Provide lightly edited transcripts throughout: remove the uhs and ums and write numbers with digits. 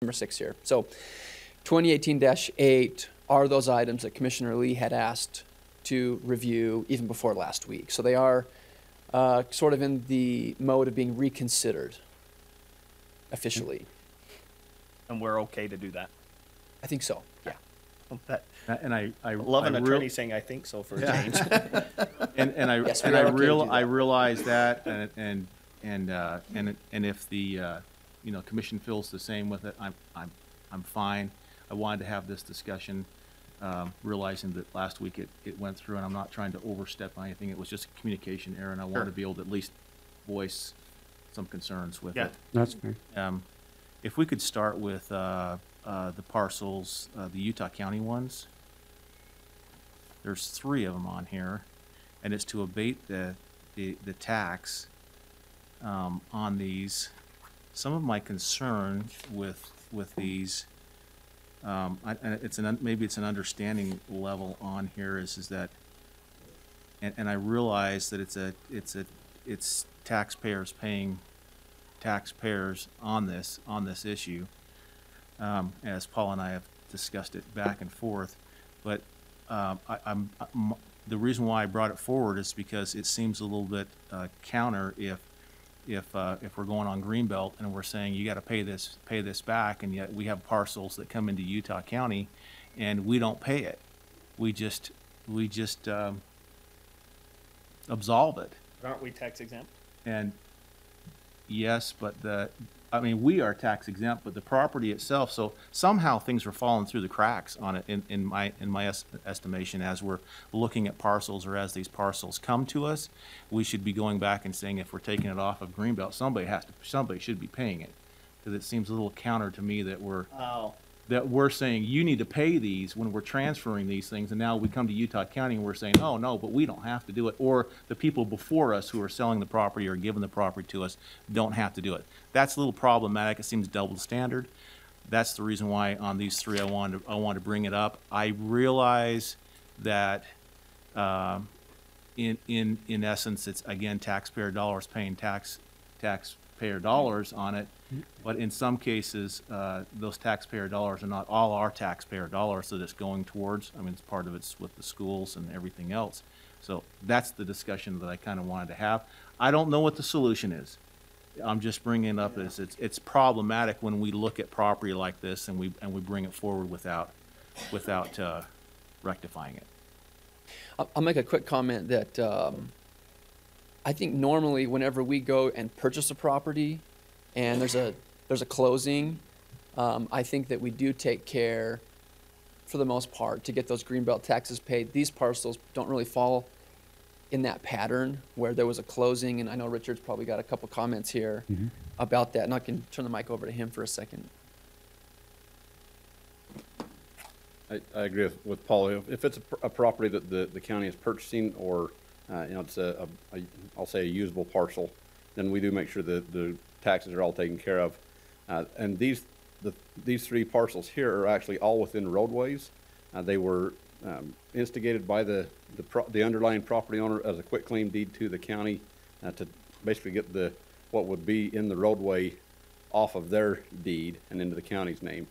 number 6 here. So 2018-8 are those items that Commissioner Lee had asked to review even before last week. So they are sort of in the mode of being reconsidered officially. And we're okay to do that. I think so, yeah. That, And I love an I attorney saying I think so for a change. Yes, we and are okay to do I that. realize that, and if the commission feels the same with it, I'm fine. I wanted to have this discussion, realizing that last week it went through, and I'm not trying to overstep on anything. It was just a communication error, and I wanted to be able to at least voice some concerns with it. That's fair. If we could start with the parcels, the Utah County ones. There's 3 of them on here, and it's to abate the tax on these. Some of my concern with these, and maybe it's an understanding level on here is that, and I realize that it's taxpayers paying taxpayers on this issue, as Paul and I have discussed it back and forth, but the reason why I brought it forward is because it seems a little bit counter if we're going on Greenbelt and we're saying you got to pay this back, and yet we have parcels that come into Utah County and we don't pay it. We just absolve it. Aren't we tax exempt? And yes, but we are tax exempt, but the property itself, so somehow things are falling through the cracks on it in my estimation as we're looking at parcels, or as these parcels come to us. We should be going back and saying, if we're taking it off of Greenbelt, somebody should be paying it. Because it seems a little counter to me that we're saying you need to pay these when we're transferring these things, and now we come to Utah County and we're saying, oh no, but we don't have to do it, or the people before us who are selling the property or giving the property to us don't have to do it. That's a little problematic. It seems double standard. That's the reason why on these 3 I wanted to bring it up. I realize that in essence it's again taxpayer dollars paying taxpayer dollars on it. But in some cases, those taxpayer dollars are not all our taxpayer dollars that it's going towards. I mean, it's part of it's with the schools and everything else. So that's the discussion that I kind of wanted to have. I don't know what the solution is. I'm just bringing it up as it's problematic when we look at property like this and we bring it forward without rectifying it. I'll make a quick comment that I think normally whenever we go and purchase a property and there's a closing, I think that we do take care, for the most part, to get those Greenbelt taxes paid. These parcels don't really fall in that pattern where there was a closing, and I know Richard's probably got a couple comments here about that, and I can turn the mic over to him for a second. I agree with Paul. If it's a property that the county is purchasing, or it's I'll say a usable parcel, then we do make sure that the taxes are all taken care of. And these 3 parcels here are actually all within roadways. They were instigated by the underlying property owner as a quitclaim deed to the county to basically get what would be in the roadway off of their deed and into the county's name.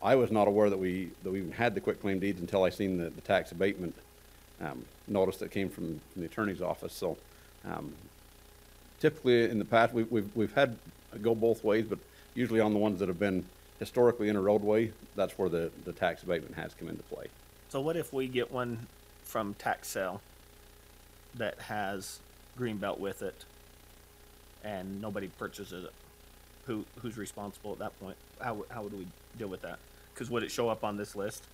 I was not aware that we even had the quitclaim deeds until I seen the tax abatement notice that came from the attorney's office. So typically in the past we've had it go both ways, but usually on the ones that have been historically in a roadway, that's where the tax abatement has come into play. So what if we get one from tax sale that has Greenbelt with it and nobody purchases it? Who's responsible at that point? How would we deal with that? Because would it show up on this list?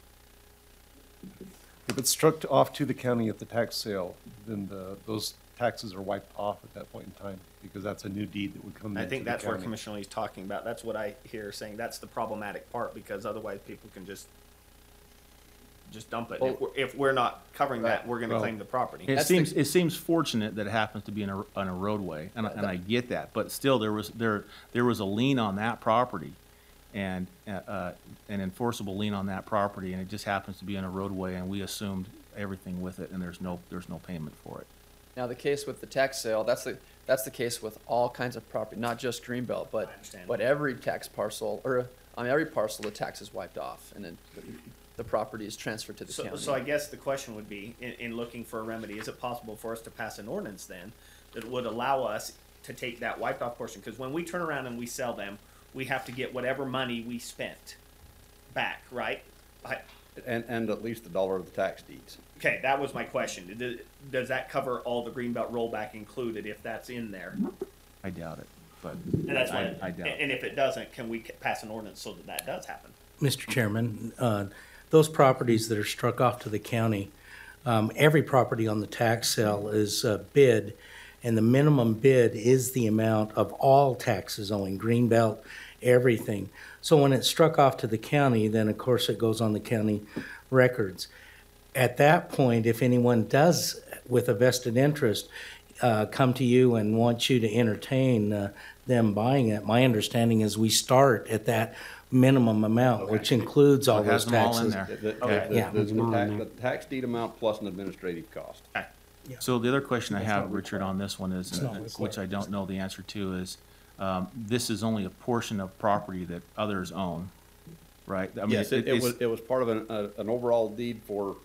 If it's struck off to the county at the tax sale, then those taxes are wiped off at that point in time, because that's a new deed that would come I into think the that's where county. Commissioner Lee's talking about. That's what I hear saying. That's the problematic part, because otherwise people can just dump it. Well, If we're not covering that, we're going to Well, claim the property. It seems fortunate that it happens to be on a roadway, and I get that. But still, there was a lien on that property, and an enforceable lien on that property, and it just happens to be on a roadway, and we assumed everything with it, and there's no payment for it. Now, the case with the tax sale, that's the case with all kinds of property, not just Greenbelt, I understand. but every tax parcel, or On every parcel, the tax is wiped off, and then the property is transferred to the county. So I guess the question would be, in looking for a remedy, is it possible for us to pass an ordinance then that would allow us to take that wiped off portion? Because when we turn around and we sell them, we have to get whatever money we spent back, right? And at least $1 of the tax deeds. Okay, that was my question. Does that cover all the Greenbelt rollback included if that's in there? I doubt it, but And that's what, I doubt it. and if it doesn't, can we pass an ordinance so that that does happen? Mr. Chairman, those properties that are struck off to the county, every property on the tax sale is bid, and the minimum bid is the amount of all taxes owing, Greenbelt, everything. So when it's struck off to the county, then of course it goes on the county records. At that point, if anyone does, with a vested interest, come to you and want you to entertain them buying it, my understanding is we start at that minimum amount, which includes all It has those them all in taxes. there. Yeah. The tax deed amount plus an administrative cost. So the other question I have, Richard, on this one is, not what's which I don't know the answer to, is this is only a portion of property that others own, right? I mean, Yes, it it's- was part of an overall deed for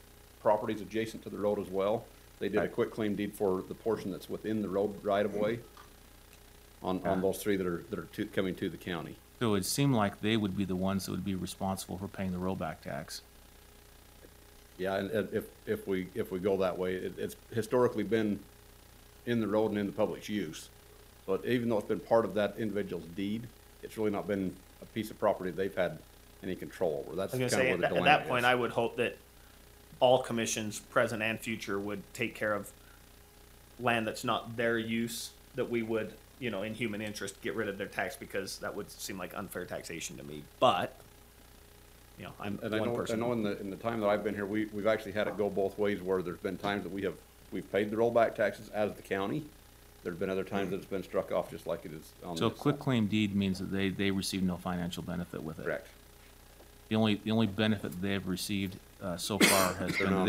properties adjacent to the road as well. They did a Right. quitclaim deed for the portion that's within the road right of way on those three that are coming to the county. So it seemed like they would be the ones that would be responsible for paying the rollback tax. Yeah, and if we go that way, it's historically been in the road and in the public's use. But even though it's been part of that individual's deed, it's really not been a piece of property they've had any control over. That's I was kind gonna of say, where the at dilemma that point, is. I would hope that all commissions, present and future, would take care of land that's not their use, that we would, in human interest, get rid of their tax, because that would seem like unfair taxation to me. But, I'm And I one know, person. in the time that I've been here, we've actually had it go both ways, where there's been times that we've paid the rollback taxes as the county. There's been other times that it's been struck off just like it is on So this. quitclaim deed means that they receive no financial benefit with it. Correct. The only benefit they've received so far has been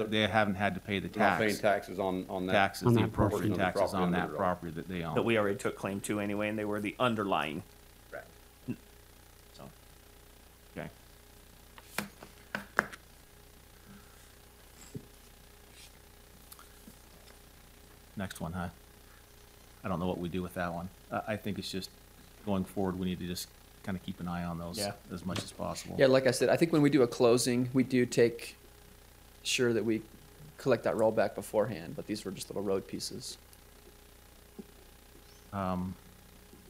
they haven't had to pay the They're not paying tax, taxes on that. taxes, On the that property. appropriate On the taxes property on under that the road. property that they That own. we already took claim to anyway, and they were the underlying. Correct. So, Okay. Next one, huh? I don't know what we do with that one. I think it's just, going forward, we need to just kind of keep an eye on those Yeah. as much as possible. Yeah, like I said, I think when we do a closing, we do take sure that we collect that rollback beforehand, but these were just little road pieces.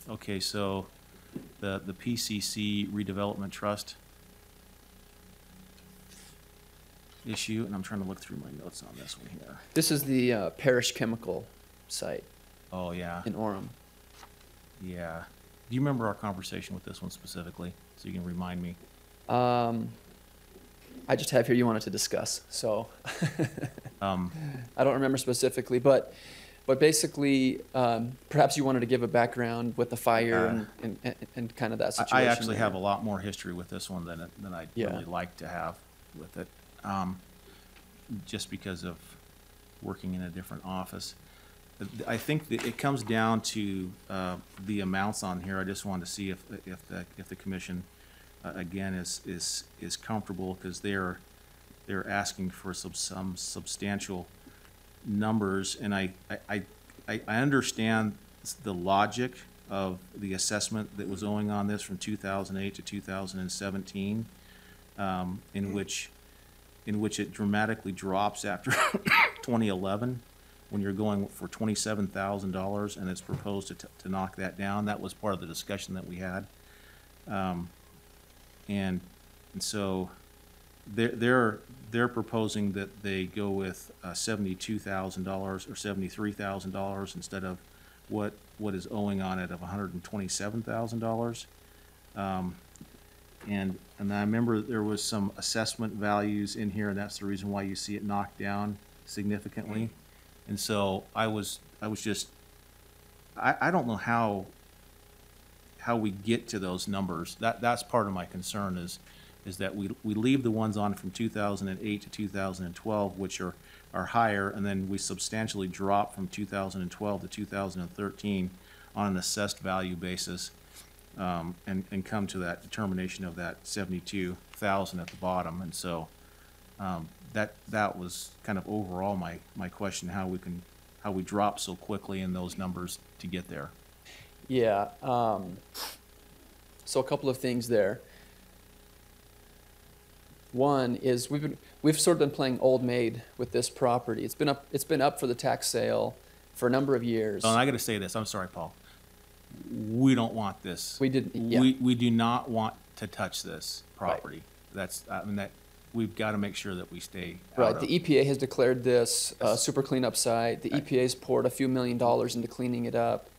Okay, so the PCC redevelopment trust issue, and I'm trying to look through my notes on this one here. This is the Parish Chemical site Oh, yeah, in Orem. yeah. Do you remember our conversation with this one specifically, so you can remind me? I just have here you wanted to discuss, so Um, I don't remember specifically, but basically, perhaps you wanted to give a background with the fire and kind of that situation. I actually there. have a lot more history with this one than I'd Yeah. really like to have with it, just because of working in a different office. I think that it comes down to the amounts on here. I just wanted to see if the commission again is comfortable, because they're asking for some substantial numbers, and I understand the logic of the assessment that was going on this from 2008 to 2017, in which it dramatically drops after 2011, when you're going for $27,000, and it's proposed to knock that down. That was part of the discussion that we had, and so they're proposing that they go with $72,000 or $73,000 instead of what is owing on it of $127,000. And I remember there was some assessment values in here, and that's the reason why you see it knocked down significantly. And so I was just, I don't know how we get to those numbers. That's part of my concern is that we leave the ones on from 2008 to 2012, which are higher, and then we substantially drop from 2012 to 2013 on an assessed value basis. and come to that determination of that 72,000 at the bottom. And so, that was kind of overall my question, how we drop so quickly in those numbers to get there. Yeah, so a couple of things there. One is we've sort of been playing old maid with this property. It's been up for the tax sale for a number of years. Oh, and I gotta say this, I'm sorry, Paul. We don't want this. We didn't, yeah. We do not want to touch this property. That's, I mean, we've gotta make sure that we stay out Right, of. the EPA has declared this a super cleanup site. The EPA's poured a few $1 million into cleaning it up.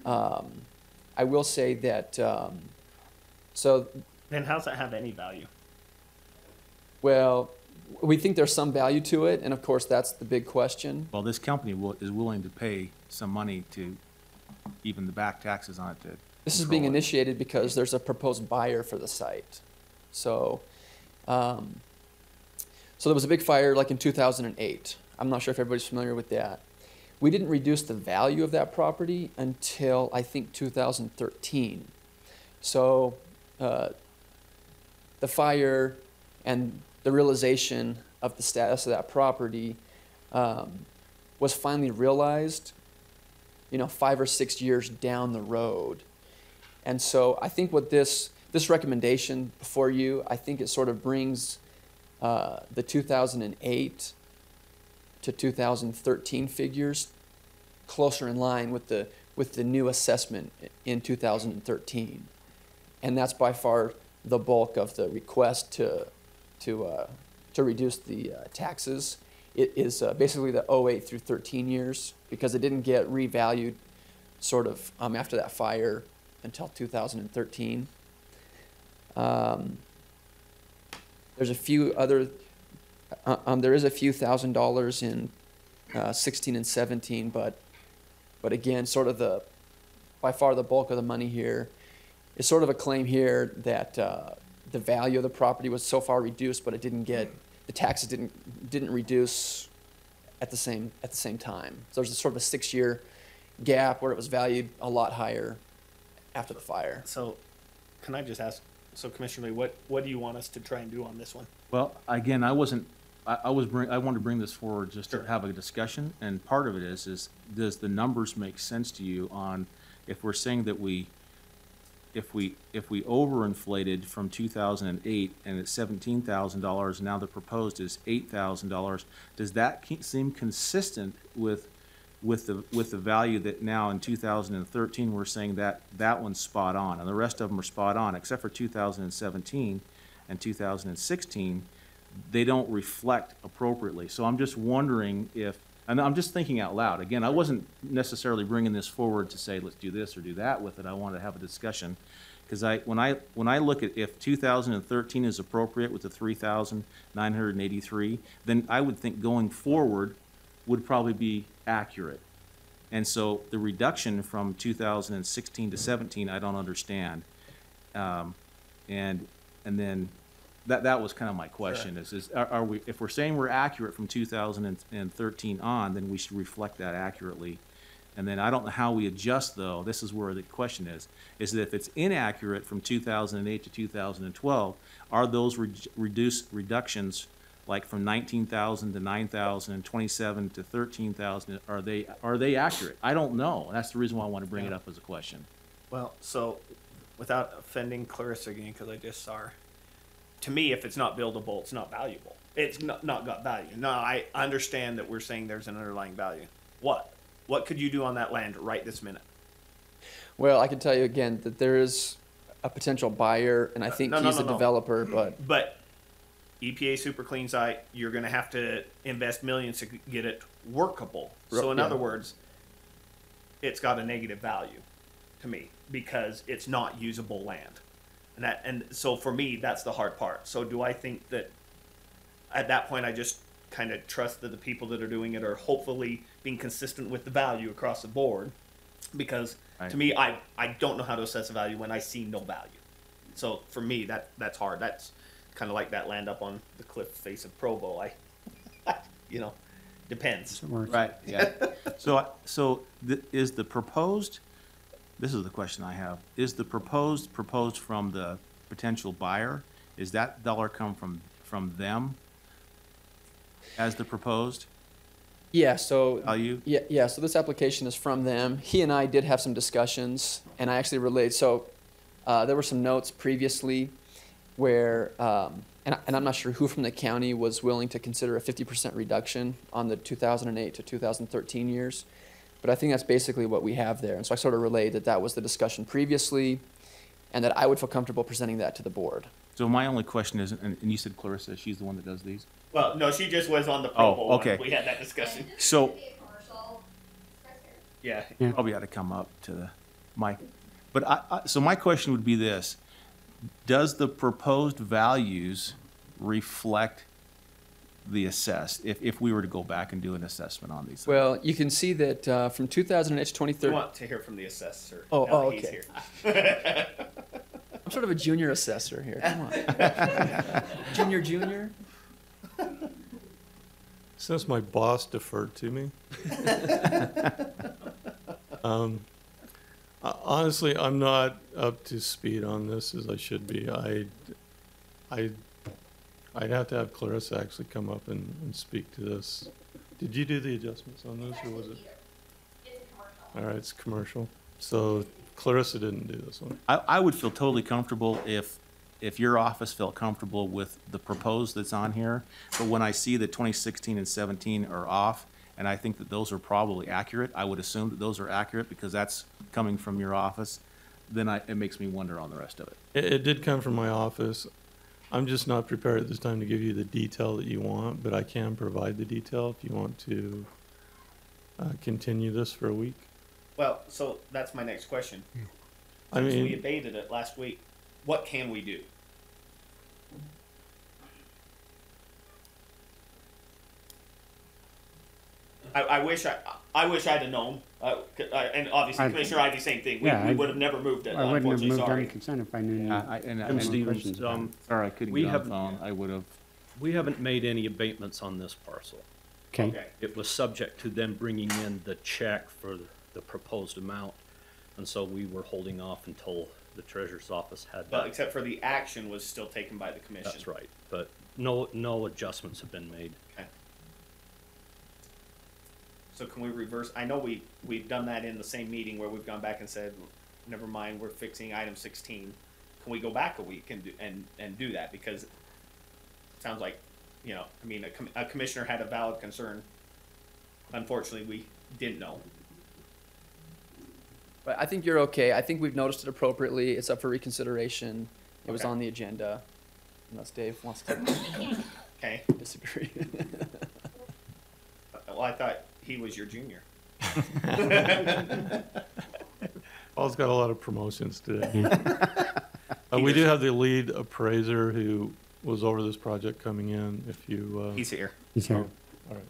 I will say that, so, Then how's that have any value? well, we think there's some value to it, and of course, that's the big question. Well, this company is willing to pay some money to even the back taxes on it to This is being control it. initiated because there's a proposed buyer for the site. So, so there was a big fire like in 2008. I'm not sure if everybody's familiar with that. We didn't reduce the value of that property until I think 2013. So, the fire and the realization of the status of that property was finally realized, 5 or 6 years down the road. And so I think what this recommendation before you, I think it sort of brings the 2008 to 2013 figures closer in line with the new assessment in 2013. And that's by far the bulk of the request to reduce the taxes. It is basically the 08 through 13 years, because it didn't get revalued sort of after that fire until 2013. There's a few other, there is a few $1,000s in 16 and 17, but again, sort of by far the bulk of the money here is sort of a claim here that the value of the property was so far reduced, but the taxes didn't reduce at the same time. So there's a sort of a 6-year gap where it was valued a lot higher after the fire. So, can I just ask, so Commissioner Lee, what do you want us to try and do on this one? Well, again, I wanted to bring this forward just to have a discussion, and part of it is does the numbers make sense to you on, if we're saying that if we overinflated from 2008 and it's $17,000, now the proposed is $8,000, does that seem consistent with the value that now in 2013 we're saying that one's spot on, and the rest of them are spot on, except for 2017 and 2016, they don't reflect appropriately. So I'm just wondering if, and I'm just thinking out loud. Again, I wasn't necessarily bringing this forward to say, let's do this or do that with it. I wanted to have a discussion. Because when I look at if 2013 is appropriate with the 3,983, then I would think going forward would probably be accurate. And so the reduction from 2016 to 17, I don't understand. And then that was kind of my question, are we, if we're saying we're accurate from 2013 on, then we should reflect that accurately. And then I don't know how we adjust, though. This is where the question is that if it's inaccurate from 2008 to 2012, are those reductions like from 19,000 to 9,000 and 27 to 13,000, are they accurate? I don't know. That's the reason why I want to bring it up as a question. Well, so, without offending Clarissa again, because I just saw her, to me, if it's not buildable, it's not valuable. It's not got value. No, I understand that we're saying there's an underlying value. What could you do on that land right this minute? Well, I can tell you again that there is a potential buyer, and I think No, he's a no. developer, but But EPA super clean site, you're going to have to invest millions to get it workable. So in Yeah. other words, it's got a negative value to me because it's not usable land. And so for me, that's the hard part. So do I think that at that point I just kind of trust that the people that are doing it are hopefully being consistent with the value across the board? Because Right. to me, I don't know how to assess a value when I see no value. So for me, that's hard. That's kind of like that land up on the cliff face of Provo. Depends. Right, yeah. So is the proposed this is the question I have. Is the proposed from the potential buyer? Is that dollar come from them as the proposed Yeah, so. value? Yeah, so this application is from them. He and I did have some discussions, and I actually relayed, so, there were some notes previously where, and I'm not sure who from the county was willing to consider a 50% reduction on the 2008 to 2013 years, but I think that's basically what we have there. And so I sort of relayed that that was the discussion previously, and that I would feel comfortable presenting that to the board. So my only question is, and you said Clarissa, she's the one that does these? Well, no, she just was on the Oh, Provo one. okay. We had that discussion. So Yeah. probably ought to come up to the mic. But so my question would be this: does the proposed values reflect the assessed, if we were to go back and do an assessment on these? Well, you can see that from 2008 to We 2013. want to hear from the assessor. Oh, now oh, that he's okay. here. I'm sort of a junior assessor here. Come on. Junior. Since my boss deferred to me. Honestly, I'm not up to speed on this as I should be. I'd have to have Clarissa actually come up and speak to this. Did you do the adjustments on this, or was it? All right, it's commercial. So Clarissa didn't do this one. I would feel totally comfortable if your office felt comfortable with the proposed that's on here, but when I see that 2016 and 17 are off, and I think that those are probably accurate, I would assume that those are accurate because that's coming from your office, then it makes me wonder on the rest of it. It did come from my office. I'm just not prepared at this time to give you the detail that you want, but I can provide the detail if you want to continue this for a week. Well, so that's my next question. I Since we mean, abated it last week, what can we do? I wish I'd have known. And obviously, I- Commissioner Ivey, same thing. We, Yeah, we I- would have never moved it. I wouldn't have Unfortunately, moved sorry. on consent if I knew. And any Stevens, questions about it. sorry I couldn't we get on the have- phone, I would have. We haven't made any abatements on this parcel. Okay, Okay. It was subject to them bringing in the check for the proposed amount, and so we were holding off until the treasurer's office had But that. except for the action was still taken by the commission. That's right, but no adjustments have been made. Okay. So can we reverse? I know we've done that in the same meeting where we've gone back and said, never mind, we're fixing item 16. Can we go back a week and do that? Because it sounds like, I mean, a commissioner had a valid concern. Unfortunately, we didn't know. But I think you're okay. I think we've noticed it appropriately. It's up for reconsideration. It was Okay. on the agenda. Unless Dave wants to Okay. disagree. Well, I thought he was your junior. Paul's got a lot of promotions today. We do have the lead appraiser who was over this project coming in, if you, He's here. he's here. all right.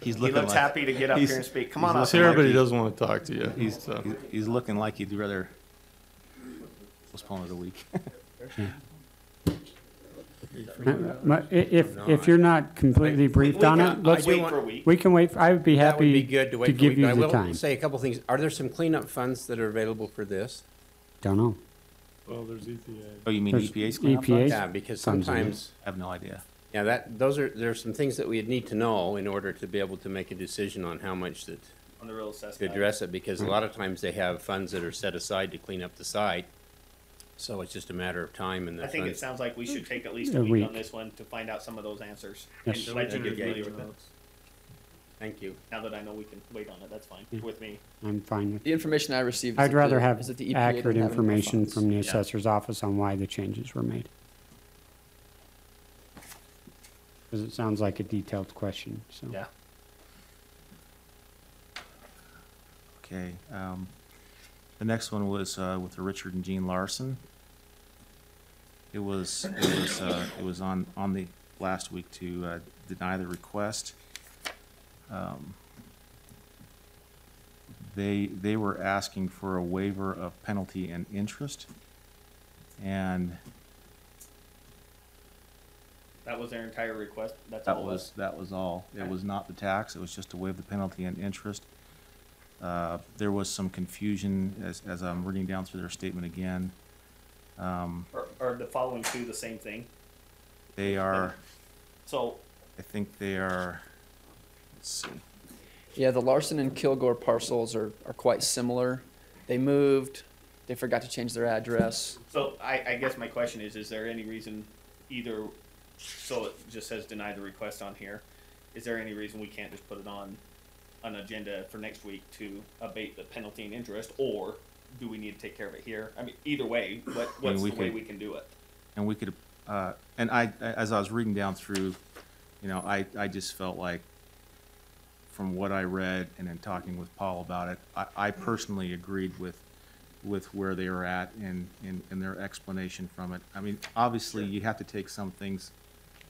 He's He looking looks like, happy to get up he's- here and speak. Come on he's up. He's here, but he Mikey. doesn't want to talk to you. he's, so. he's looking like he'd rather postpone it a week. If you're not completely briefed on it, let's, wait for a week. we can wait, I would be That would be happy good to wait to for a give week, you but I the will time. say a couple things. Are there some cleanup funds that are available for this? Don't know. Well, there's EPA. Oh, you mean There's EPA's cleanup EPA? funds? Yeah, because Funds in it. sometimes, I have no idea. yeah, there's some things that we'd need to know in order to be able to make a decision on how much that, On the real assessment. to address it, because a lot of times they have funds that are set aside to clean up the site. So it's just a matter of time and the I think it funds. sounds like we should take at least A a week week. on this one to find out some of those answers. Yes. And let you get familiar with it. Thank you. Now that I know we can wait on it, that's fine with me. I'm fine with The information I received. is I'd that rather the- have is that the EPA accurate didn't have any more information funds. from the Yeah. assessor's office on why the changes were made. Because it sounds like a detailed question, so. Yeah. Okay, the next one was, with Richard and Jean Larson. It was on the last week to, deny the request. They were asking for a waiver of penalty and interest. And That was their entire request? That's That all it was, that was all. It Okay. was not the tax, it was just to waive the penalty and interest. There was some confusion as I'm reading down through their statement again. Are the following two the same thing? They are, So, I think they are, let's see. Yeah, the Larson and Kilgore parcels are quite similar. They moved, they forgot to change their address. so I guess my question is there any reason either, so it just says deny the request on here, is there any reason we can't just put it on an agenda for next week to abate the penalty and interest, or do we need to take care of it here? I mean, either way, what's we the way could- we can do it? And we could, and I, as I was reading down through, you know, I just felt like, from what I read and in talking with Paul about it, I personally agreed with where they were at in their explanation from it. I mean, obviously, you have to take some things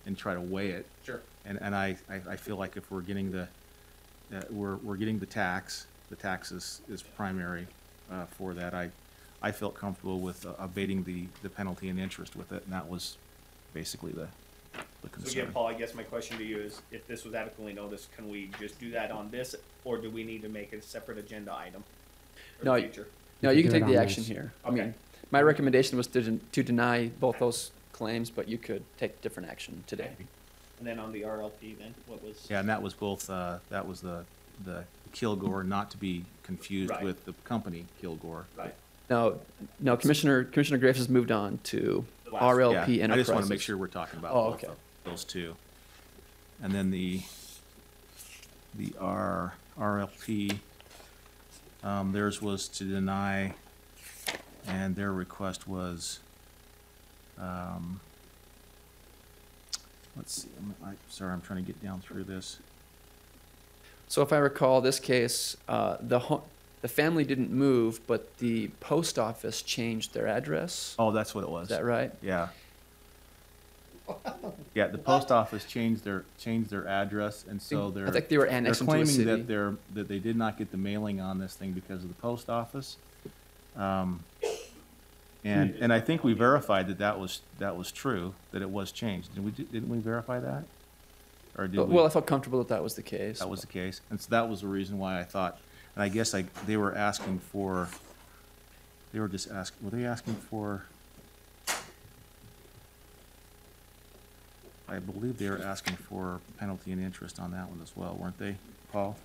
and try to weigh it. Sure. And I feel like if we're getting we're getting the tax is primary for that. I felt comfortable with abating the penalty and interest with it, and that was basically the So concern. again, Paul, I guess my question to you is, if this was adequately noticed, can we just do that on this, or do we need to make it a separate agenda item? For No, the future? No, You you can can do take it the on action this. here. I Okay. mean, my recommendation was to deny both those claims, but you could take different action today. And then on the RLP then, what was? Yeah, and that was both, that was the Kilgore, not to be confused Right. with the company Kilgore. Right. No, Commissioner Graves has moved on to The last- RLP Yeah, Enterprises. I just want to make sure we're talking about Oh, both okay. of those two. And then the RLP, theirs was to deny, and their request was, let's see, sorry, I'm trying to get down through this. So if I recall this case, the family didn't move, but the post office changed their address. Oh, that's what it was. Is that right? Yeah. Yeah, the post office changed their address, and so I think they were annexed into a claiming city. that they did not get the mailing on this thing because of the post office. And I think we verified that was true, that it was changed. Didn't we verify that? Or did we? Well, I felt comfortable that was the case. That was the case, and so that was the reason why I thought, and I guess they were asking for, were they asking for? I believe they were asking for penalty and interest on that one as well, weren't they, Paul?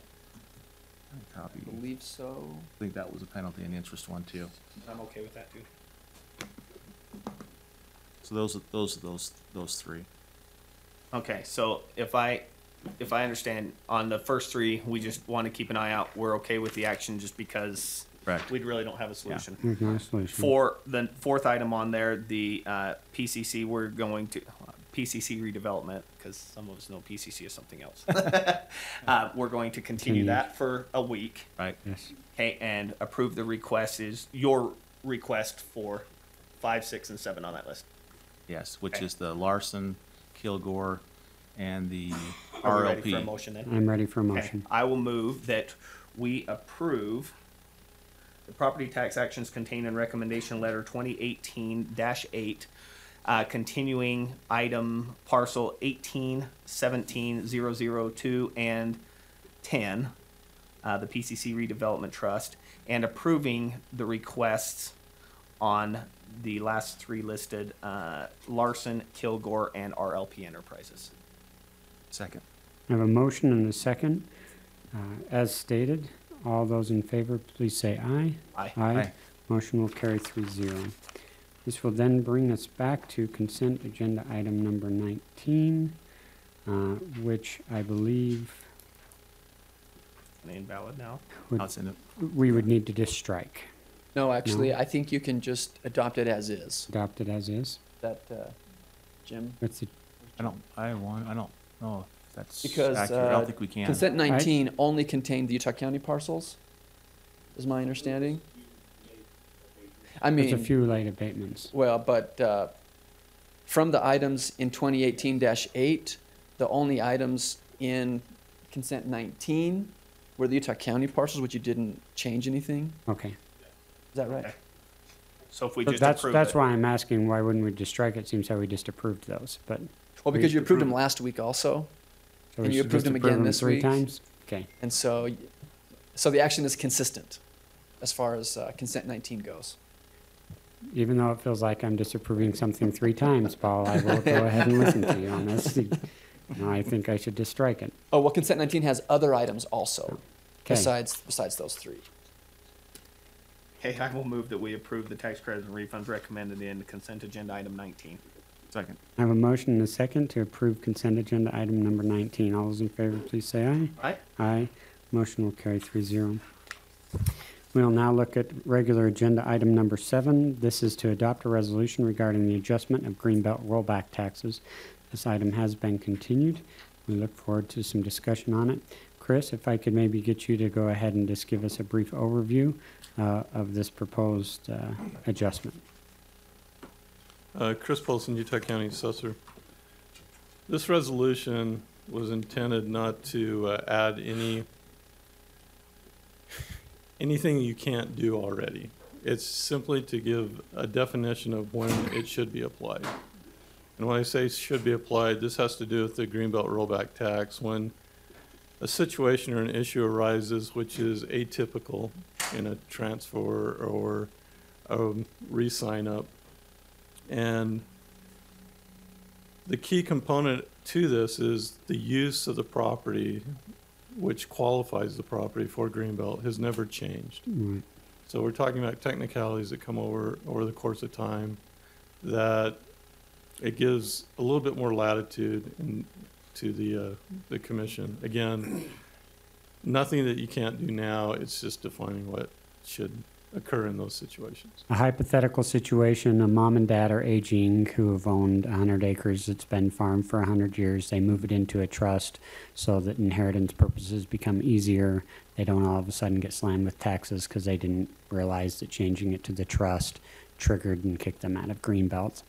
Copy. I believe so. I think that was a penalty and interest one too. I'm okay with that too. So those three. Okay, so if I understand, on the first three, we just want to keep an eye out. We're okay with the action just because Correct. we really don't have a solution. There's no solution. For the fourth item on there, the PCC, we're going to, PCC redevelopment, because some of us know PCC is something else. We're going to continue that for a week, Right. Yes. okay, and approve the request is your request for 5, 6, and 7 on that list. Yes, which Okay. is the Larson, Kilgore, and the Are we ready for a RLP. motion then? I'm ready for a Okay, motion. I will move that we approve the property tax actions contained in recommendation letter 2018-8, continuing item parcel 18-17-002 and 10, the PCC redevelopment trust, and approving the requests on the last three listed, Larson, Kilgore, and RLP Enterprises. Second. I have a motion and a second. As stated, all those in favor, please say aye. Aye. Aye. Motion will carry 3-0. This will then bring us back to consent agenda item number 19, which I believe Invalid now. Now it's in it. we would need to just strike. No, actually, I think you can just adopt it as is. Adopt it as is. That, Jim? What's the, I don't know if that's Because accurate. I don't think we can. consent 19 only contained the Utah County parcels, is my understanding. I there's a mean, few late abatements. well, but from the items in 2018-8, the only items in consent 19 were the Utah County parcels, which you didn't change anything. Okay. Is that right? Okay. So if we But just that's, approve that's it, why I'm asking, why wouldn't we just strike it? Seems how we just approved those, but. Well, because you approved them last week also, so And we you should approved just them approve again this three week? times? Okay, and so the action is consistent as far as consent 19 goes. even though it feels like I'm disapproving something three times, Paul, I will go ahead and listen to you on this. No, I think I should just strike it. Oh, well, consent 19 has other items also, Okay. besides those three. okay, I will move that we approve the tax credits and refunds recommended in consent agenda item 19. Second. I have a motion and a second to approve consent agenda item number 19. All those in favor, please say aye. Aye. Aye. Motion will carry 3-0. We'll now look at regular agenda item number 7. This is to adopt a resolution regarding the adjustment of Greenbelt rollback taxes. This item has been continued. We look forward to some discussion on it. Chris, if I could maybe get you to go ahead and just give us a brief overview of this proposed adjustment. Chris Polson, Utah County Assessor. This resolution was intended not to add anything you can't do already. It's simply to give a definition of when it should be applied. And when I say should be applied, this has to do with the Greenbelt rollback tax. When a situation or an issue arises which is atypical in a transfer or a re-sign up, and the key component to this is the use of the property, which qualifies the property for Greenbelt, has never changed. Right. So we're talking about technicalities that come over the course of time, that it gives a little bit more latitude to the commission. Again, nothing that you can't do now, it's just defining what should occur in those situations. A hypothetical situation, a mom and dad are aging who have owned 100 acres that's been farmed for 100 years. They move it into a trust so that inheritance purposes become easier. They don't all of a sudden get slammed with taxes because they didn't realize that changing it to the trust triggered and kicked them out of Greenbelt,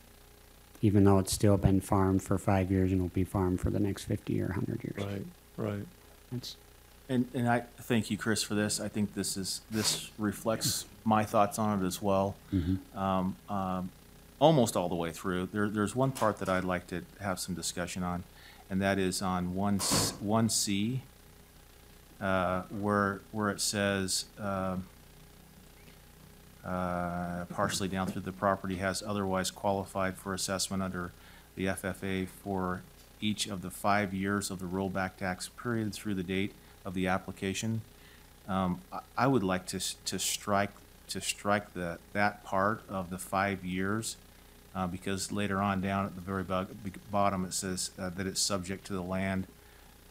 even though it's still been farmed for 5 years and will be farmed for the next 50 or 100 years. Right, right. That's, And I thank you, Chris, for this. I think this reflects my thoughts on it as well. Almost all the way through. There's one part that I'd like to have some discussion on, and that is on 1C, where it says, partially down through, the property has otherwise qualified for assessment under the FFA for each of the 5 years of the rollback tax period through the date of the application. I would like to strike that part of the 5 years, because later on down at the very bottom it says that it's subject to the land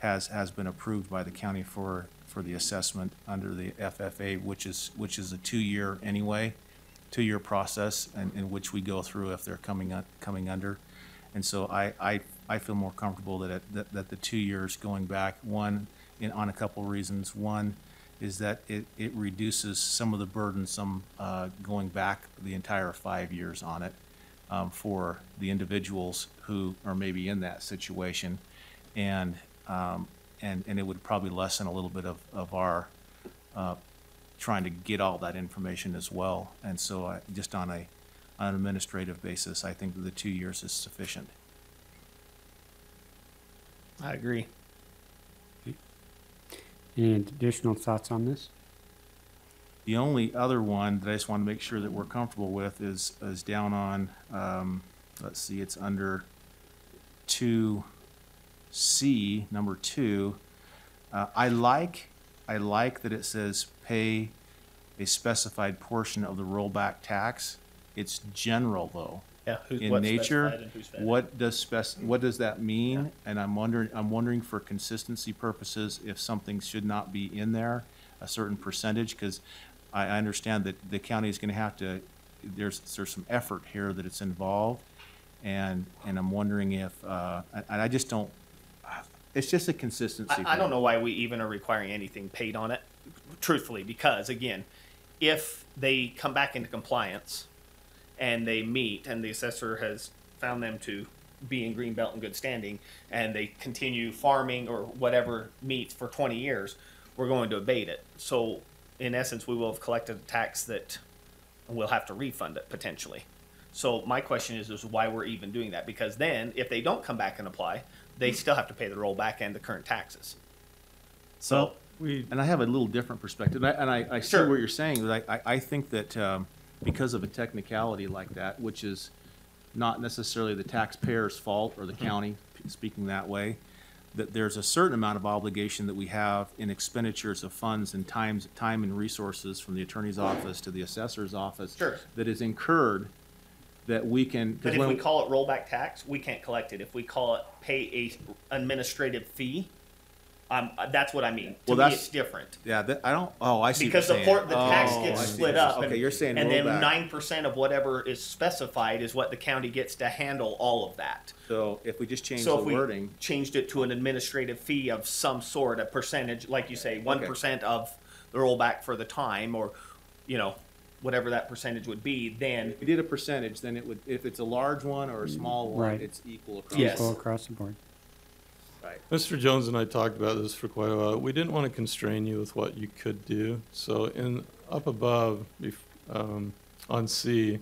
has been approved by the county for the assessment under the FFA, which is a 2-year anyway, 2-year process, in which we go through if they're coming under. And so I feel more comfortable that the 2 years going back, on a couple of reasons. One is that it reduces some of the burdensome going back the entire 5 years on it for the individuals who are maybe in that situation, and it would probably lessen a little bit of our trying to get all that information as well. And so just on an administrative basis, I think that the 2 years is sufficient. I agree. any additional thoughts on this? The only other one that I just want to make sure that we're comfortable with is down on, let's see, it's under 2C, number 2. I like that it says pay a specified portion of the rollback tax. It's general though. Yeah, In what's nature, specified and who's fed. what does that mean? Yeah. And I'm wondering for consistency purposes if something should not be in there, a certain percentage, because I understand that the county is going to have to. There's some effort here that it's involved, and I'm wondering if and I just don't. It's just a consistency. I don't know why we even are requiring anything paid on it, truthfully, because again, if they come back into compliance and they meet and the assessor has found them to be in Greenbelt in good standing and they continue farming or whatever meets for 20 years, we're going to abate it. So in essence, we will have collected a tax that and we'll have to refund it potentially. So my question is why we're even doing that? Because then, if they don't come back and apply, they still have to pay the rollback and the current taxes. So, And I have a little different perspective, and I see Sure. what you're saying, but I think that because of a technicality like that, which is not necessarily the taxpayer's fault or the county, speaking that way, that there's a certain amount of obligation that we have in expenditures of funds and time and resources from the attorney's office to the assessor's office. Sure. That is incurred that we can. 'Cause but if when we call it rollback tax, we can't collect it. If we call it pay a administrative fee, that's what I mean. To Well, me, that's- it's different. Yeah, I see what Because you're the saying. tax Oh, gets I see split what you're up. saying. Okay, you're saying and then rollback. 9% of whatever is specified is what the county gets to handle all of that. So if we just change the So if we wording, changed it to an administrative fee of some sort, a percentage, like you say, 1% of the rollback for the time, or, whatever that percentage would be, then, if we did a percentage, then it would, if it's a large one or a small one, Right. it's equal across. Yes. Equal across the board. Right. Mr. Jones and I talked about this for quite a while. We didn't want to constrain you with what you could do. So up above, on C,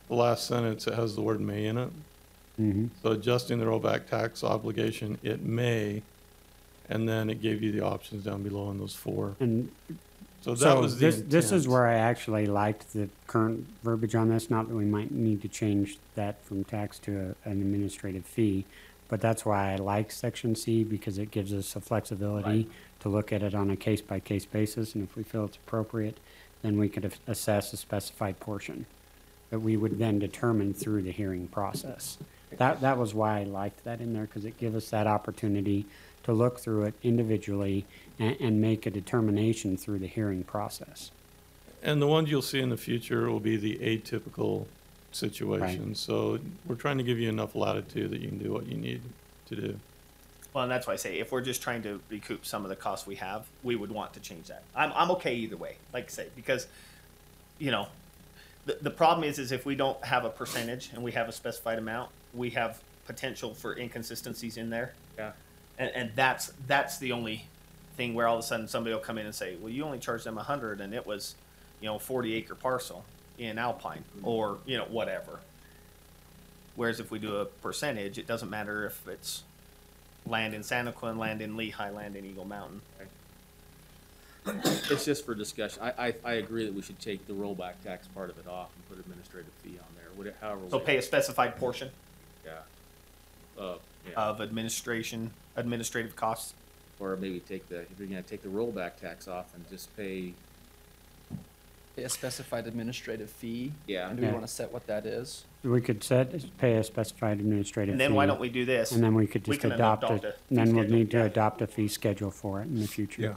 the last sentence, it has the word may in it. Mm-hmm. So adjusting the rollback tax obligation, it may, and then it gave you the options down below on those 4. And So that so was the this is intent. where I actually liked the current verbiage on this. Not that we might need to change that from tax to an administrative fee, but that's why I like Section C, because it gives us the flexibility to look at it on a case-by-case basis, and if we feel it's appropriate, then we could assess a specified portion that we would then determine through the hearing process. That was why I liked that in there, because it gives us that opportunity to look through it individually and make a determination through the hearing process. And the ones you'll see in the future will be the atypical situation. Right. So we're trying to give you enough latitude that you can do what you need to do. well, and that's why I say, if we're just trying to recoup some of the costs we have, we would want to change that. I'm okay either way, like I say, because, the problem is if we don't have a percentage and we have a specified amount, we have potential for inconsistencies in there. Yeah. And that's the only thing where all of a sudden somebody will come in and say, well, you only charged them 100 and it was, 40-acre parcel in Alpine, or, whatever. Whereas if we do a percentage, it doesn't matter if it's land in Santaquin, land in Lehigh, land in Eagle Mountain. It's just for discussion. I agree that we should take the rollback tax part of it off and put administrative fee on there, however. So pay a specified portion Yeah. Yeah. of administrative costs. Or maybe if you're gonna take the rollback tax off and just pay, A specified administrative fee. Yeah. And do we Yeah. want to set what that is? We could pay a specified administrative And fee. then why don't we do this? And then we could just can adopt adopt a it, fee and then we'll schedule. need to Yeah. adopt a fee schedule for it in the future. Yeah.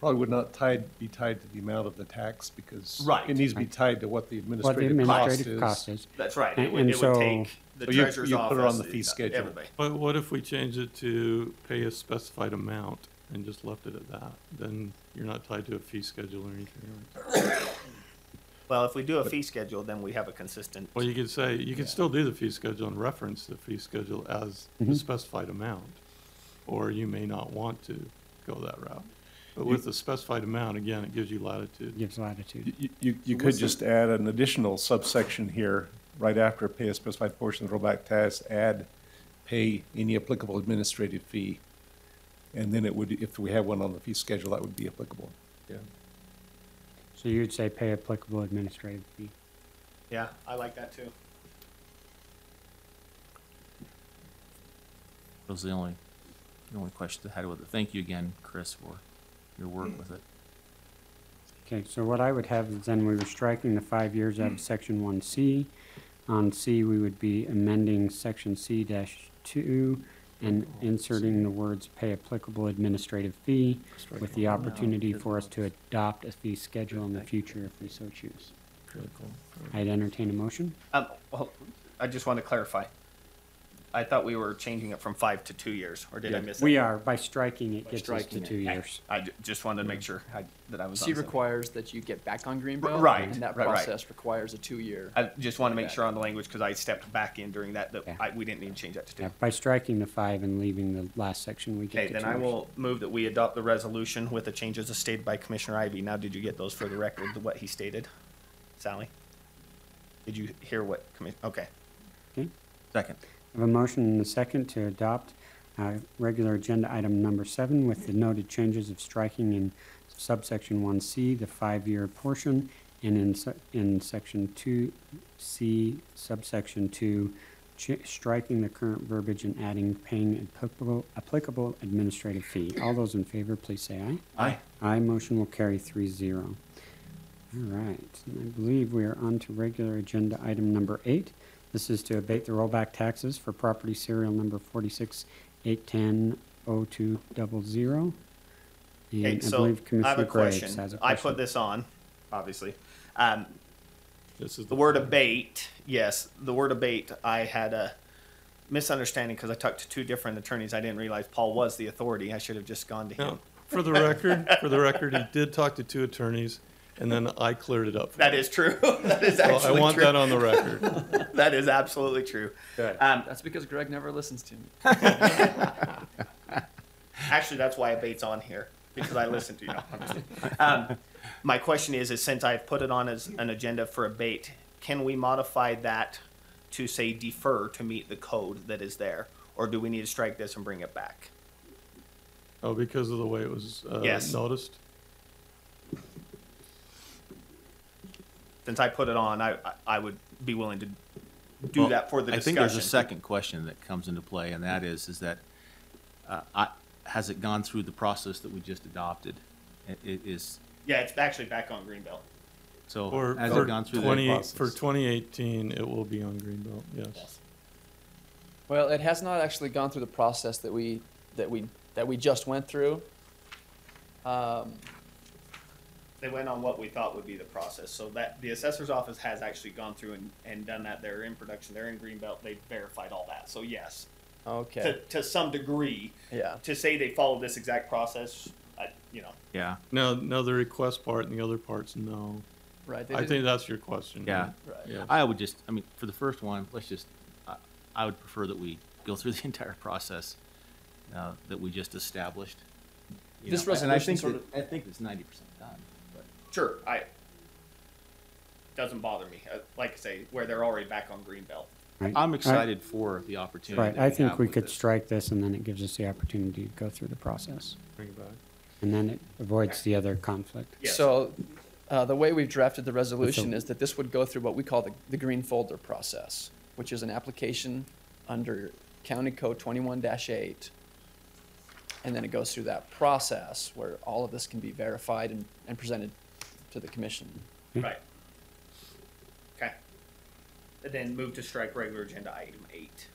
Probably would not be tied to the amount of the tax, because Right. it needs to be tied to what the What the administrative cost administrative is. cost is. That's right. And- It would and take the So you treasurer's office. put it on the fee schedule. Everybody. But what if we change it to pay a specified amount and just left it at that? Then you're not tied to a fee schedule or anything else. Well, if we do a fee schedule, then we have a consistent. Well, you could say, you could still do the fee schedule and reference the fee schedule as the specified amount. Or you may not want to go that route. But with the specified amount, again, it gives you latitude. Gives latitude. You could just add an additional subsection here, right after pay a specified portion of the rollback tax, add pay any applicable administrative fee. And then it would, if we have one on the fee schedule, that would be applicable. yeah. So you'd say pay applicable administrative fee. Yeah, I like that too. Those are the only questions I had with it. Thank you again, Chris, for your work with it. Okay, so what I would have is then we were striking the 5 years out of section 1C. On C, we would be amending section C-2 and inserting the words pay applicable administrative fee with the opportunity for us to adopt a fee schedule in the future if we so choose. I'd entertain a motion. Well, I just want to clarify. I thought we were changing it from 5 to 2 years, or did I miss it? We are, by striking it, gets us to striking it. 2 years. I just wanted to make sure that I was. C on the same- requires that you get back on Greenbelt. Right, And that right. process requires a 2-year. I just want to make sure on the language, because I stepped back in during that Yeah. we didn't need to change that to 2. Yeah, by striking the 5 and leaving the last section, we get Okay, to 2 then I years. will move that we adopt the resolution with the changes as stated by Commissioner Ivy. Now, did you get those for the record, what he stated? Sally? Did you hear what okay. Okay. Second. I have a motion and a second to adopt regular agenda item number 7 with the noted changes of striking in subsection 1C, the 5-year portion, and in section 2C, subsection 2, striking the current verbiage and adding paying applicable administrative fee. All those in favor, please say aye. Aye. Aye, motion will carry 3-0. All right, and I believe we are on to regular agenda item number 8. This is to abate the rollback taxes for property serial number 46-810-0200. And Okay, I so believe I have Commissioner a Graves question. has a I question. put this on, obviously. This is The word abate, yes, the word abate, I had a misunderstanding because I talked to two different attorneys. I didn't realize Paul was the authority. I should have just gone to him. Now, for the record, he did talk to 2 attorneys, and then I cleared it up for That him. is true. That is So I actually want true. that on the record. That is absolutely true. That's because Greg never listens to me. Actually, that's why abate's on here, because I listened to you. No, I'm just kidding. My question is since I've put it on as an agenda for abate, can we modify that to say defer to meet the code that is there? Or do we need to strike this and bring it back? Oh, because of the way it was Yes. noticed? Since I put it on, I would be willing to do Well, that for the I discussion. think there's a second question that comes into play, and that is that, has it gone through the process that we just adopted? It is, Yeah, it's actually back on Greenbelt. so For, has for it gone through the 20 process? for 2018, it will be on Greenbelt, yes. Well, it has not actually gone through the process that we just went through. They went on what we thought would be the process. So that the assessor's office has actually gone through and done that. They're in production. They're in Greenbelt. They verified all that. So yes, Okay. to some degree, Yeah. to say they followed this exact process, Yeah, Now, the request part and the other parts, no. Right. They I didn't- think that's your question. yeah. Right. Yeah. I would just, I mean, for the first one, let's just, I would prefer that we go through the entire process that we just established. You This know, and I resolution think sort that- I think it's 90% done, but. sure, doesn't bother me. Like I say, where they're already back on Greenbelt. Right. I'm excited for the opportunity. Right, that I think have we with could this. strike this, and then it gives us the opportunity to go through the process. Bring it back. And then it avoids the other conflict. Yes. So, the way we've drafted the resolution is that this would go through what we call the green folder process, which is an application under County Code 21-8. And then it goes through that process where all of this can be verified and presented to the commission. Right. Okay. And then move to strike regular agenda item 8.